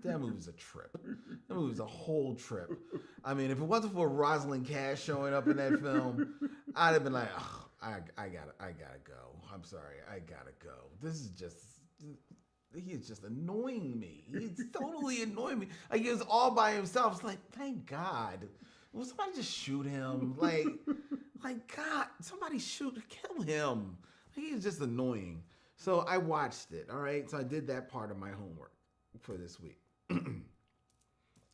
That movie's a trip. That movie's a whole trip. I mean, if it wasn't for Rosalind Cash showing up in that film, I'd have been like, I gotta go. I'm sorry, I gotta go. He's just annoying me. He's totally annoying me. Like, he was all by himself. It's like, thank God. Will somebody just shoot him? Like God, somebody kill him. He's just annoying. So I watched it, all right? So I did that part of my homework for this week.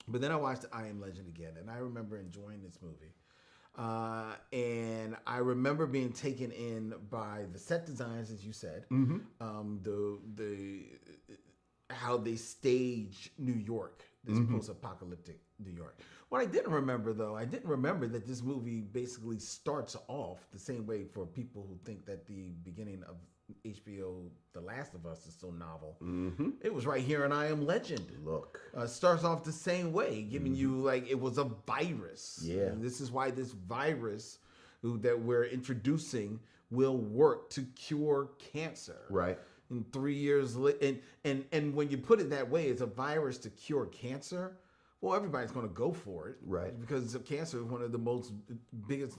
But then I watched I Am Legend again, and I remember enjoying this movie. And I remember being taken in by the set designs, as you said, how they stage New York, this post-apocalyptic New York. What I didn't remember, though, that this movie basically starts off the same way for people who think that the beginning of HBO The Last of Us is so novel. It was right here in I Am Legend. Look. Starts off the same way, giving you like it was a virus. Yeah. And this is why this virus that we're introducing will work to cure cancer. Right. And 3 years and when you put it that way, it's a virus to cure cancer. Well, everybody's going to go for it, right? Because cancer is one of the biggest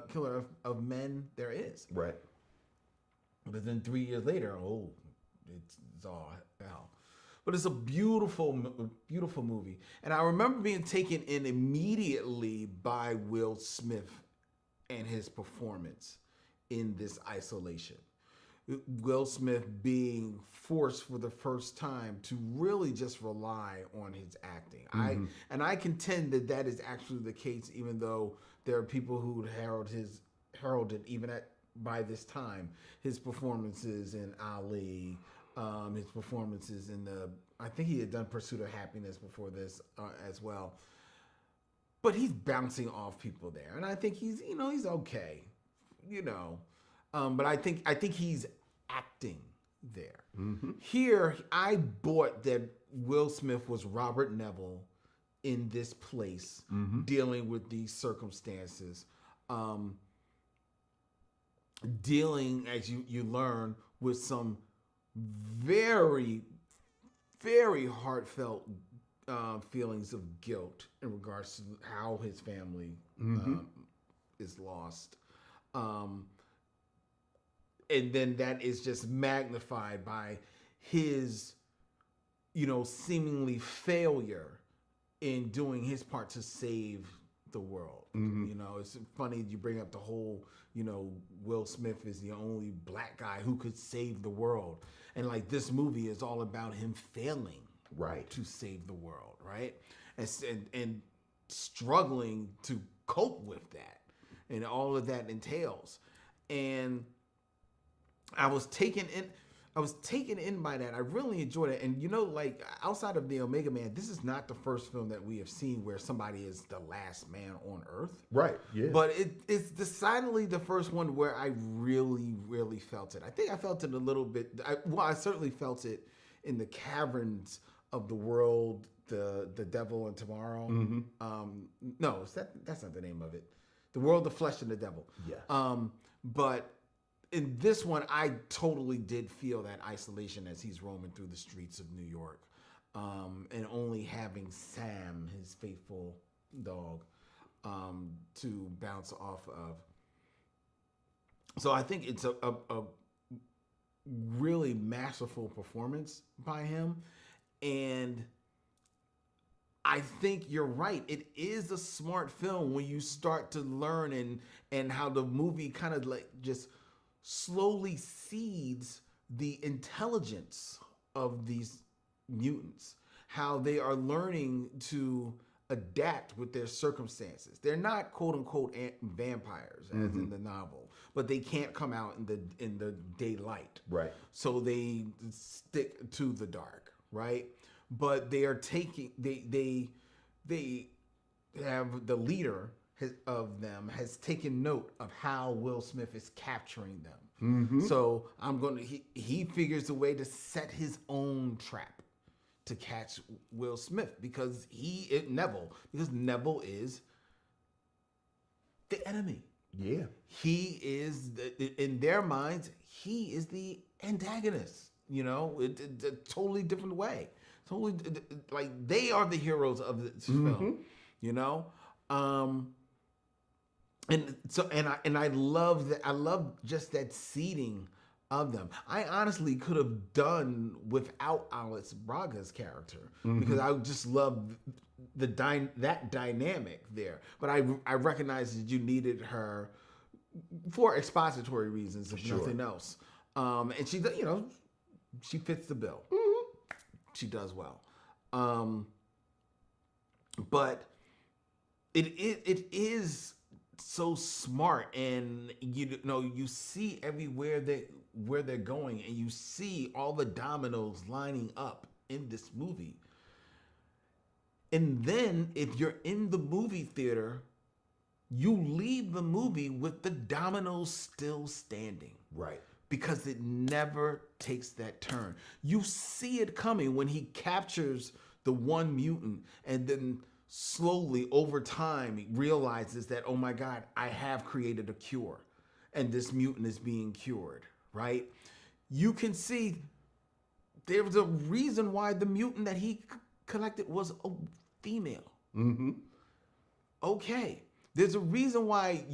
killer of men there is, right? But then 3 years later, it's all hell. But it's a beautiful movie. And I remember being taken in immediately by Will Smith and his performance in this isolation. Will Smith being forced for the first time to really just rely on his acting. I contend that is actually the case, even though there are people who heralded even by this time his performances in Ali, his performances in I think he had done Pursuit of Happiness before this as well. But he's bouncing off people there, and I think he's okay, but I think he's acting there. Here, I bought that Will Smith was Robert Neville in this place, dealing with these circumstances, dealing, as you learn, with some very, very heartfelt feelings of guilt in regards to how his family is lost. And then that is just magnified by his, seemingly failure in doing his part to save the world. It's funny you bring up the whole, Will Smith is the only black guy who could save the world. And like this movie is all about him failing to save the world, right? And struggling to cope with that and all of that entails. And I was taken in by that. I really enjoyed it. And like outside of the Omega Man, this is not the first film that we have seen where somebody is the last man on Earth. Right. Yeah. But it's decidedly the first one where I really, really felt it. I think I felt it a little bit. I certainly felt it in the caverns of the world, the Devil and Tomorrow. No, that's not the name of it. The World, the Flesh, and the Devil. Yeah. But in this one, I totally did feel that isolation as he's roaming through the streets of New York, and only having Sam, his faithful dog, to bounce off of. So I think it's a really masterful performance by him, and I think you're right. It is a smart film when you start to learn and how the movie kind of like just slowly seeds the intelligence of these mutants, how they are learning to adapt with their circumstances. They're not quote unquote vampires as in the novel, but they can't come out in the daylight. Right. So they stick to the dark, right? But they are taking they have the leader of them has taken note of how Will Smith is capturing them. So he figures a way to set his own trap to catch Will Smith because Neville is the enemy. Yeah. He is in their minds, he is the antagonist, it's a totally different way. Totally, like they are the heroes of this film, and I love that. I love just that seeding of them. I honestly could have done without Alice Braga's character because I just love that dynamic there. But I recognize that you needed her for expository reasons, if nothing else. And she, she fits the bill. She does well. But it is so smart, and you see everywhere where they're going, and you see all the dominoes lining up in this movie. And then if you're in the movie theater, you leave the movie with the dominoes still standing. Right. Because it never takes that turn. You see it coming when he captures the one mutant and then slowly over time he realizes that, oh my God, I have created a cure and this mutant is being cured, right? You can see there was a reason why the mutant that he collected was a female. Okay. There's a reason why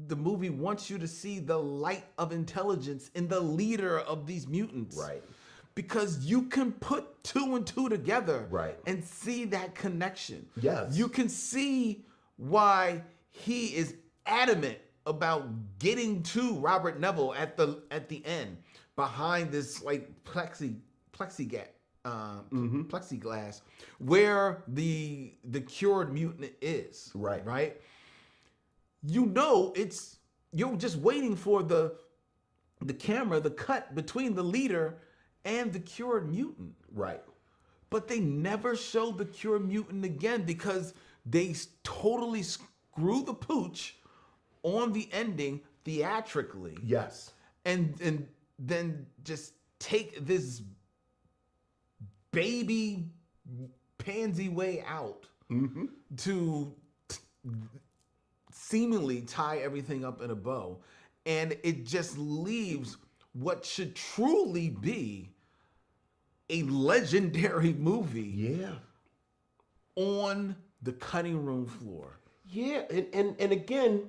the movie wants you to see the light of intelligence in the leader of these mutants. Right. because you can put two and two together Right. and see that connection. Yes. You can see why he is adamant about getting to Robert Neville at the end behind this like plexiglass where the cured mutant is. Right. You know, you're just waiting for the camera, the cut between the leader and the cured mutant. Right. But they never show the cured mutant again because they totally screw the pooch on the ending theatrically. Yes. And then just take this baby pansy way out to seemingly tie everything up in a bow. And it just leaves what should truly be a legendary movie on the cutting room floor. Yeah, and again,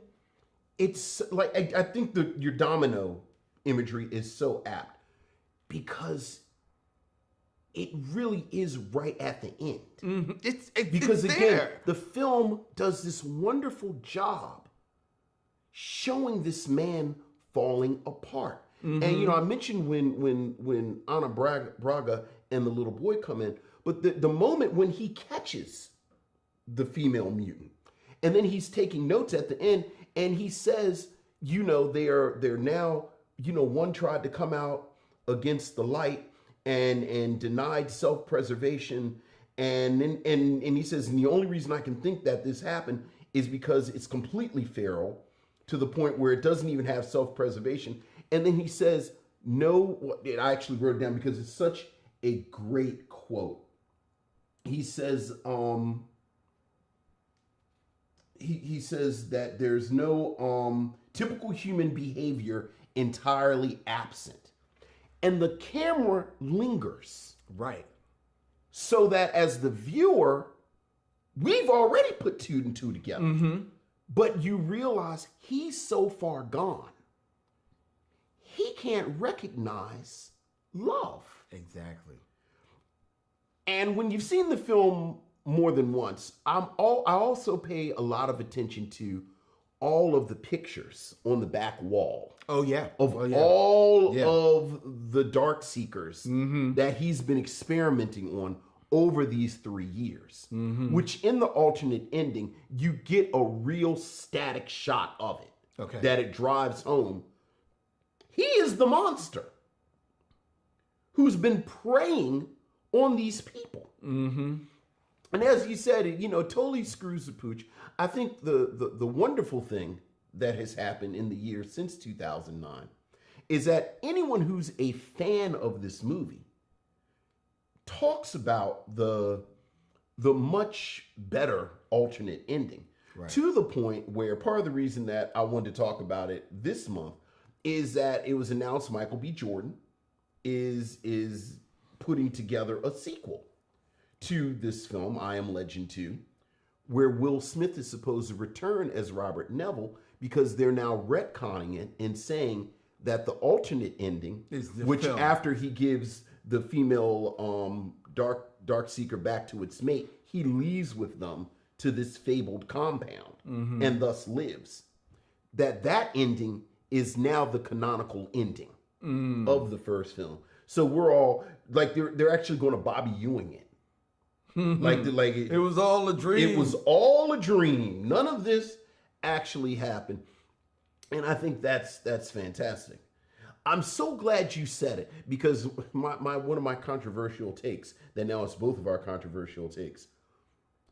it's like I think your domino imagery is so apt because it really is right at the end. It's because it's again, there. the film does this wonderful job showing this man falling apart. And I mentioned when Ana Braga and the little boy come in, but the moment when he catches the female mutant, and then he's taking notes at the end, and he says, they're now, one tried to come out against the light and denied self-preservation, and he says, and the only reason I can think that this happened is because it's completely feral to the point where it doesn't even have self-preservation. And then he says, no, I actually wrote it down because it's such a great quote. He says, he says that there's no typical human behavior entirely absent. And the camera lingers. Right. So that as the viewer, we've already put two and two together. But you realize he's so far gone. He can't recognize love. Exactly. And when you've seen the film more than once, I also pay a lot of attention to all of the pictures on the back wall. Oh yeah. Of all of the Dark Seekers that he's been experimenting on over these 3 years. Which in the alternate ending, you get a real static shot of it. Okay. That it drives home. He is the monster who's been preying on these people. And as you said, it totally screws the pooch. I think the wonderful thing that has happened in the years since 2009 is that anyone who's a fan of this movie talks about the much better alternate ending. Right. To the point where part of the reason that I wanted to talk about it this month is that it was announced Michael B. Jordan is putting together a sequel to this film, I Am Legend 2, where Will Smith is supposed to return as Robert Neville because they're now retconning it and saying that the alternate ending, which film, after he gives the female Dark Seeker back to its mate, he leaves with them to this fabled compound and thus lives. That ending is now the canonical ending of the first film. So we're all like they're actually going to Bobby Ewing it. It was all a dream. It was all a dream. None of this actually happened. And I think that's fantastic. I'm so glad you said it because one of my controversial takes, that now it's both of our controversial takes.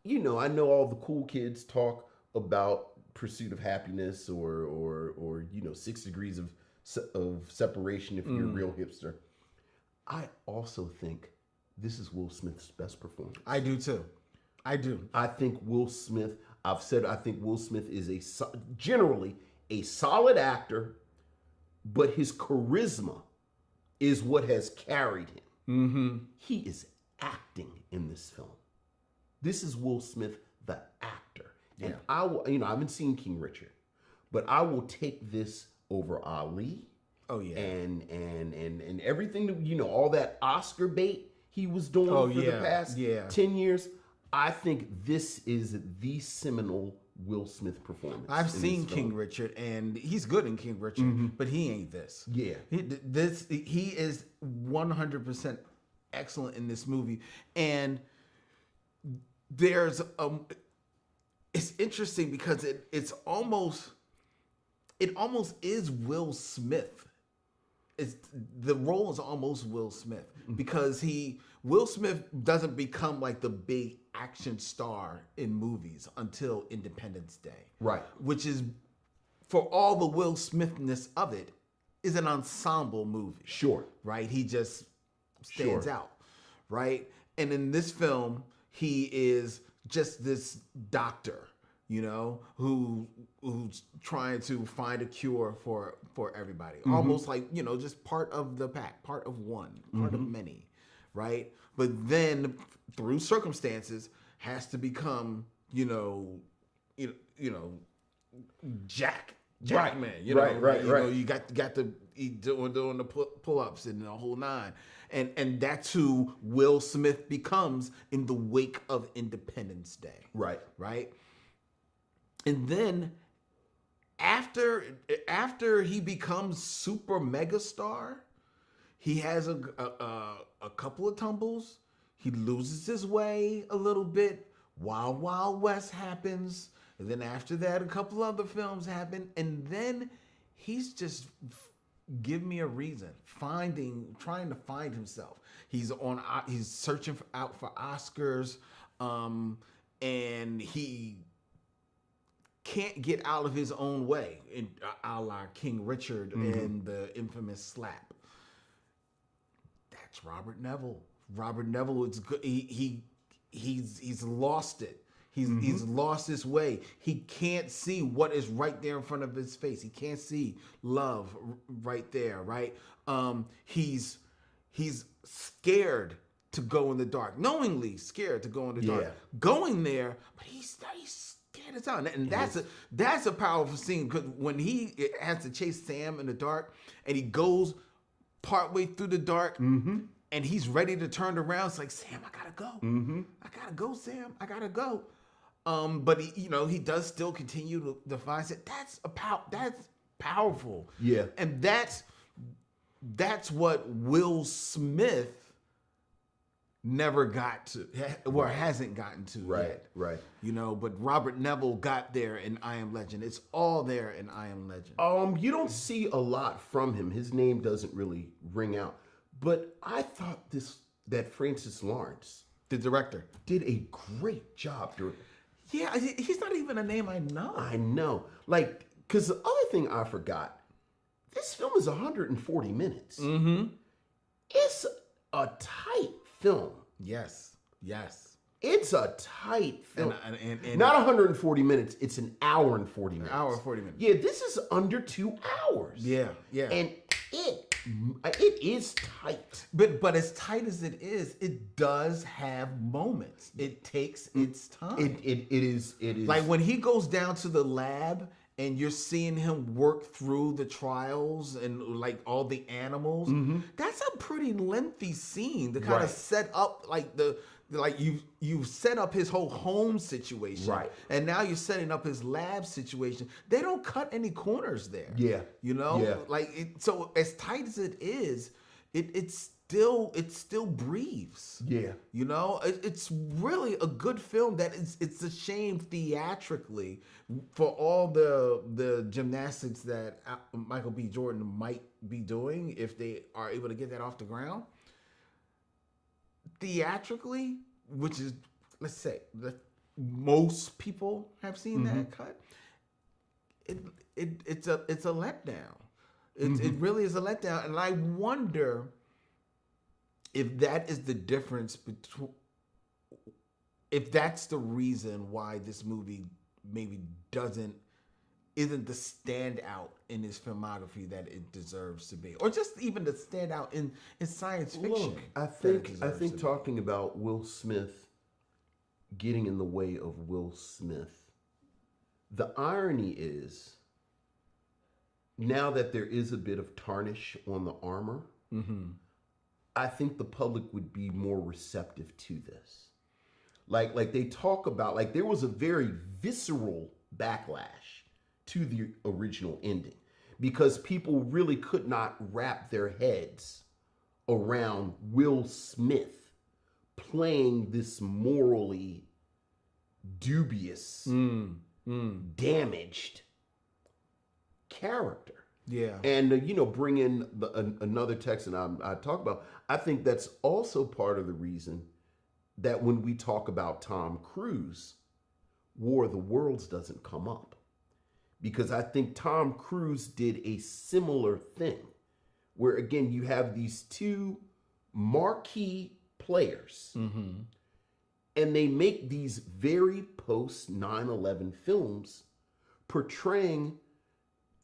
I know all the cool kids talk about pursuit of happiness or 6 degrees of separation if you're a real hipster. I also think this is Will Smith's best performance. I do too. I do. I think Will Smith, I think Will Smith is generally a solid actor, but his charisma is what has carried him. He is acting in this film. This is Will Smith, the actor. And I will, I haven't seen King Richard, but I will take this over Ali Oh, yeah. And everything that, you know, all that Oscar bait he was doing for the past 10 years. I think this is the seminal Will Smith performance. I've seen King Richard, and he's good in King Richard, but he ain't this. Yeah. He is 100% excellent in this movie. And there's it's interesting because it almost is Will Smith. The role is almost Will Smith because Will Smith doesn't become like the big action star in movies until Independence Day. Right. Which is, for all the Will Smithness of it, is an ensemble movie. Sure. Right? He just stands out. Right? And in this film, he is just this doctor, you know, who's trying to find a cure for everybody. Almost like, you know, just part of the pack, part of one, part of many, right? But then through circumstances has to become, you know, Jack man, you know, right. You know, you got to doing the pull-ups and the whole nine. And that's who Will Smith becomes in the wake of Independence Day. Right. Right? And then after he becomes super megastar, he has a couple of tumbles. He loses his way a little bit. Wild Wild West happens. And then after that, a couple other films happen. And then he's just, give me a reason, trying to find himself. He's searching out for Oscars. And he can't get out of his own way, a la King Richard and the infamous slap. That's Robert Neville. Robert Neville is good. He's lost it. He's lost his way. He can't see what is right there in front of his face. He can't see love right there, right? He's scared to go in the dark, knowingly scared to go in the dark. Going there, but he's scared as hell. And that's a powerful scene, because when he has to chase Sam in the dark and he goes partway through the dark and he's ready to turn around, it's like, Sam, I gotta go. I gotta go, Sam. I gotta go. But he does still continue to find it. That's powerful. Yeah. And that's what Will Smith never got to, or hasn't gotten to yet. Right. You know, but Robert Neville got there in I Am Legend. It's all there in I Am Legend. You don't see a lot from him. His name doesn't really ring out. But I thought that Francis Lawrence, The director, did a great job doing it. Yeah, he's not even a name I know. I know. Like, because the other thing I forgot, this film is 140 minutes. It's a tight film. Yes. It's a tight film. And not 140 minutes. It's an hour and 40 minutes. Hour and 40 minutes. Yeah, this is under 2 hours. Yeah. And it is tight. But as tight as it is, it does have moments. It takes its time. It is. Like when he goes down to the lab and you're seeing him work through the trials and like all the animals. That's a pretty lengthy scene to kind of set up you've set up his whole home situation. Right. And now you're setting up his lab situation. They don't cut any corners there. Yeah. You know? Yeah. So as tight as it is, it still breathes. Yeah. You know? It's really a good film that it's a shame theatrically for all the gymnastics that Michael B. Jordan might be doing if they are able to get that off the ground. Theatrically, which is, let's say, most people have seen that cut. It's a letdown. It really is a letdown, and I wonder if that is the difference between, if that's the reason why this movie maybe isn't the standout in his filmography that it deserves to be, or just even the standout in science fiction. Look, I think talking about Will Smith getting in the way of Will Smith, the irony is now that there is a bit of tarnish on the armor, I think the public would be more receptive to this. Like they talk about, like there was a very visceral backlash to the original ending because people really could not wrap their heads around Will Smith playing this morally dubious, damaged character. Yeah. And, bring in another Texan I talk about. I think that's also part of the reason that when we talk about Tom Cruise, War of the Worlds doesn't come up. Because I think Tom Cruise did a similar thing where, again, you have these two marquee players and they make these very post 9/11 films portraying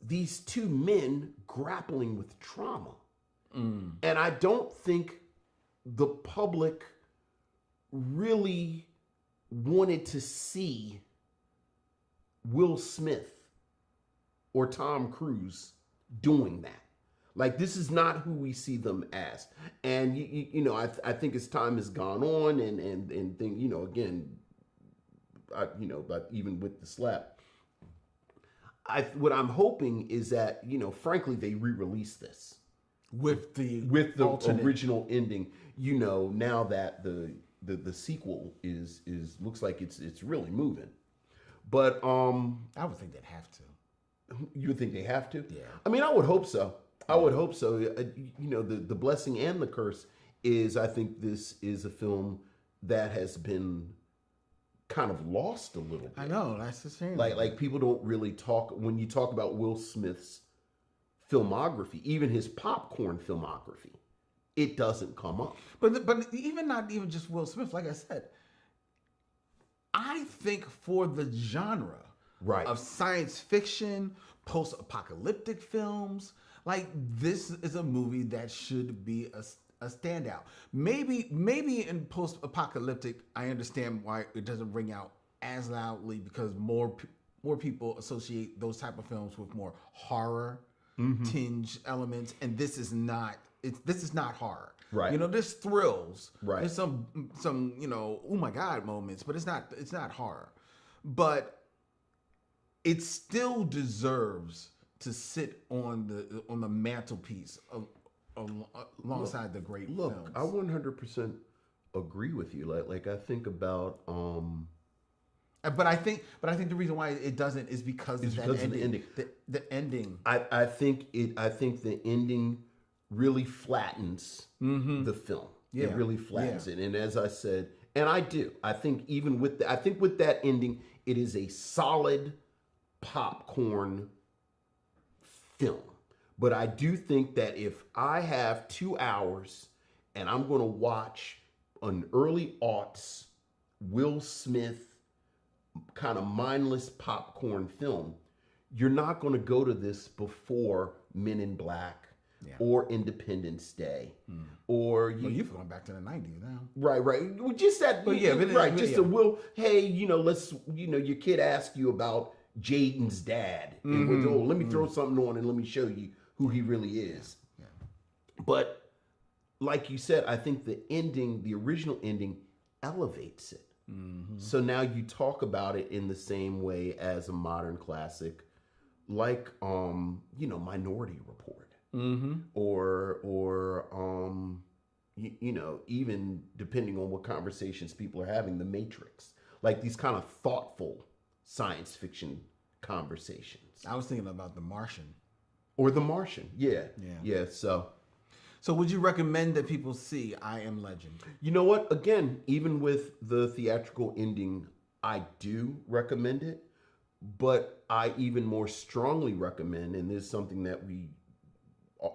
these two men grappling with trauma. And I don't think the public really wanted to see Will Smith or Tom Cruise doing that. Like, this is not who we see them as. And, I think as time has gone on and think, again, but even with the slap, what I'm hoping is that, frankly, they re-release this. With the alternate original ending, now that the sequel is looks like it's really moving. But I would think they'd have to. You would think they have to? Yeah. I mean, I would hope so. The blessing and the curse is I think this is a film that has been kind of lost a little bit. I know, that's the same. Like people don't really talk when you talk about Will Smith's filmography, even his popcorn filmography, it doesn't come up. But not even just Will Smith. Like I said, I think for the genre of science fiction, post-apocalyptic films, like this is a movie that should be a standout. Maybe in post-apocalyptic, I understand why it doesn't ring out as loudly because more people associate those type of films with more horror tinge elements, and this is not horror. Right. There's thrills. Right. There's some oh my God moments, but it's not horror. But it still deserves to sit on the mantelpiece alongside the great films. I 100% agree with you. Like I think about But I think the reason why it doesn't is because of the ending. The ending. I think the ending really flattens the film. Yeah. It really flattens it. And as I said, and I think even with that ending, it is a solid popcorn film. But I do think that if I have 2 hours and I'm going to watch an early aughts Will Smith kind of mindless popcorn film, you're not going to go to this before Men in Black or Independence Day or you're going back to the 90s now. Right. Well, just that, a Will. Hey, let's your kid asked you about Jaden's dad, and let me throw something on and let me show you who he really is. Yeah. But like you said, I think the original ending elevates it. So now you talk about it in the same way as a modern classic, like Minority Report, or even depending on what conversations people are having, The Matrix, like these kind of thoughtful science fiction conversations. I was thinking about The Martian. Or The Martian, yeah. So would you recommend that people see I Am Legend? You know what? Again, even with the theatrical ending, I do recommend it. But I even more strongly recommend, and this is something that we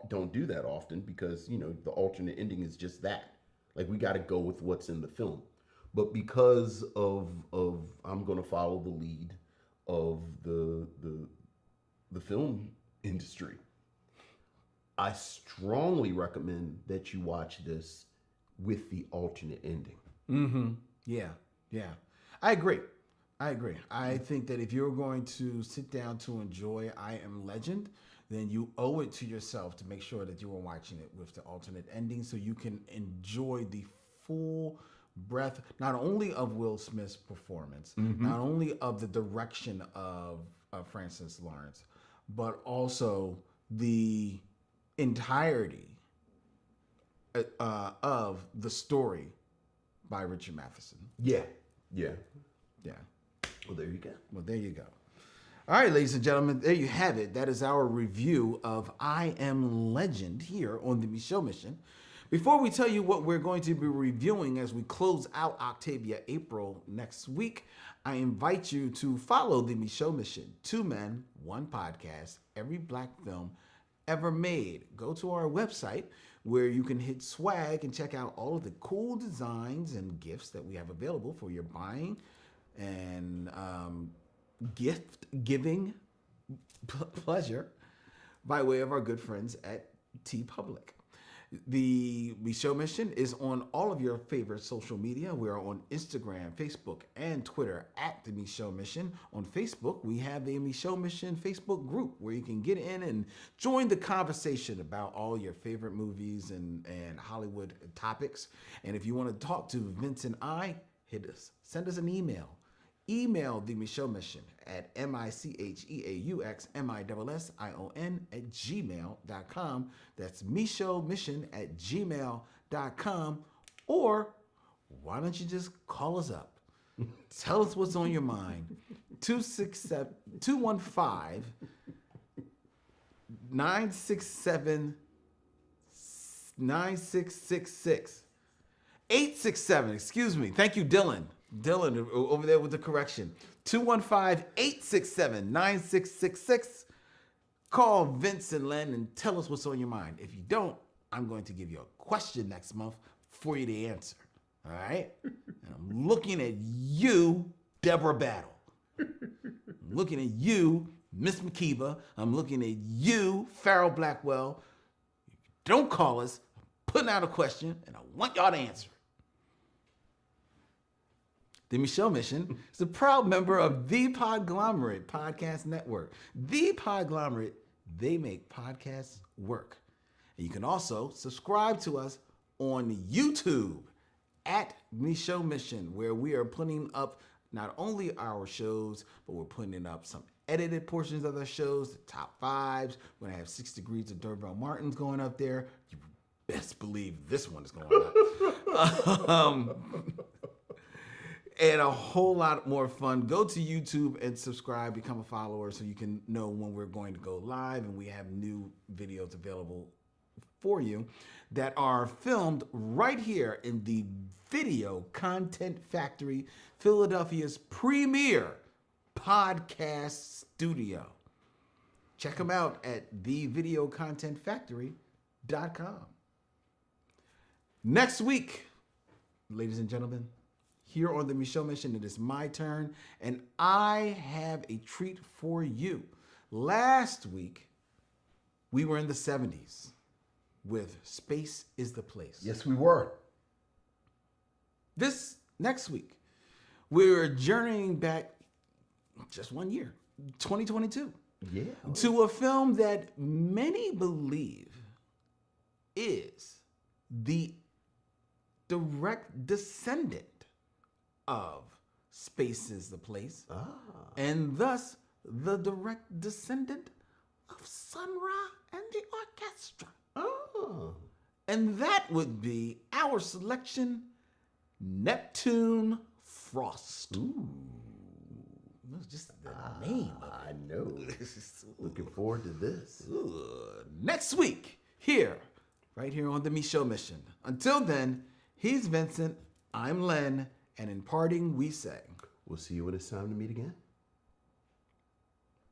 don't do that often because, the alternate ending is just that. Like, we got to go with what's in the film. But because of I'm going to follow the lead of the film industry, I strongly recommend that you watch this with the alternate ending. Yeah. I agree. I think that if you're going to sit down to enjoy I Am Legend, then you owe it to yourself to make sure that you are watching it with the alternate ending so you can enjoy the full breadth, not only of Will Smith's performance, not only of the direction of Francis Lawrence, but also the entirety of the story by Richard Matheson. Yeah. Yeah. Well, there you go. Well, there you go. All right, ladies and gentlemen, there you have it. That is our review of I Am Legend here on the Micheaux Mission. Before we tell you what we're going to be reviewing as we close out Octavia April next week, I invite you to follow the Micheaux Mission, 2 men, 1 podcast, every black film ever made. Go to our website where you can hit swag and check out all of the cool designs and gifts that we have available for your buying and gift giving pleasure by way of our good friends at TeePublic. The Micheaux Mission is on all of your favorite social media. We are on Instagram, Facebook, and Twitter at the Micheaux Mission. On Facebook, we have the Micheaux Mission Facebook group where you can get in and join the conversation about all your favorite movies and Hollywood topics. And if you want to talk to Vince and I, hit us. Send us an email. Email the Micheaux Mission at micheauxmission@gmail.com. That's micheauxmission@gmail.com. Or why don't you just call us up? Tell us what's on your mind. 215-967-9666. 867, excuse me. Thank you, Dylan. Dylan over there with the correction. 215-867-9666. Call Vince and Len and tell us what's on your mind. If you don't, I'm going to give you a question next month for you to answer. All right? And I'm looking at you, Deborah Battle. I'm looking at you, Miss McKeeba. I'm looking at you, Farrell Blackwell. If you don't call us, I'm putting out a question, and I want y'all to answer. The Micheaux Mission is a proud member of The Podglomerate Podcast Network. The Podglomerate, they make podcasts work. And you can also subscribe to us on YouTube at Micheaux Mission, where we are putting up not only our shows, but we're putting up some edited portions of the shows, the top 5s. We're going to have 6 Degrees of Derville Martin's going up there. You best believe this one is going up. And a whole lot more fun. Go to YouTube and subscribe, become a follower so you can know when we're going to go live. And we have new videos available for you that are filmed right here in the Video Content Factory, Philadelphia's premier podcast studio. Check them out at thevideocontentfactory.com. Next week, ladies and gentlemen, here on the Micheaux Mission, it is my turn, and I have a treat for you. Last week, we were in the 70s with Space is the Place. Yes, we were. This next week, we're journeying back just 1 year, 2022, to a film that many believe is the direct descendant of Space is the Place, and thus the direct descendant of Sun Ra and the orchestra. And that would be our selection, Neptune Frost. Ooh. That's just the name of it. I know. Looking forward to this. Next week, here, right here on the Micheaux Mission. Until then, he's Vincent, I'm Len, and in parting, we say, We'll see you when it's time to meet again.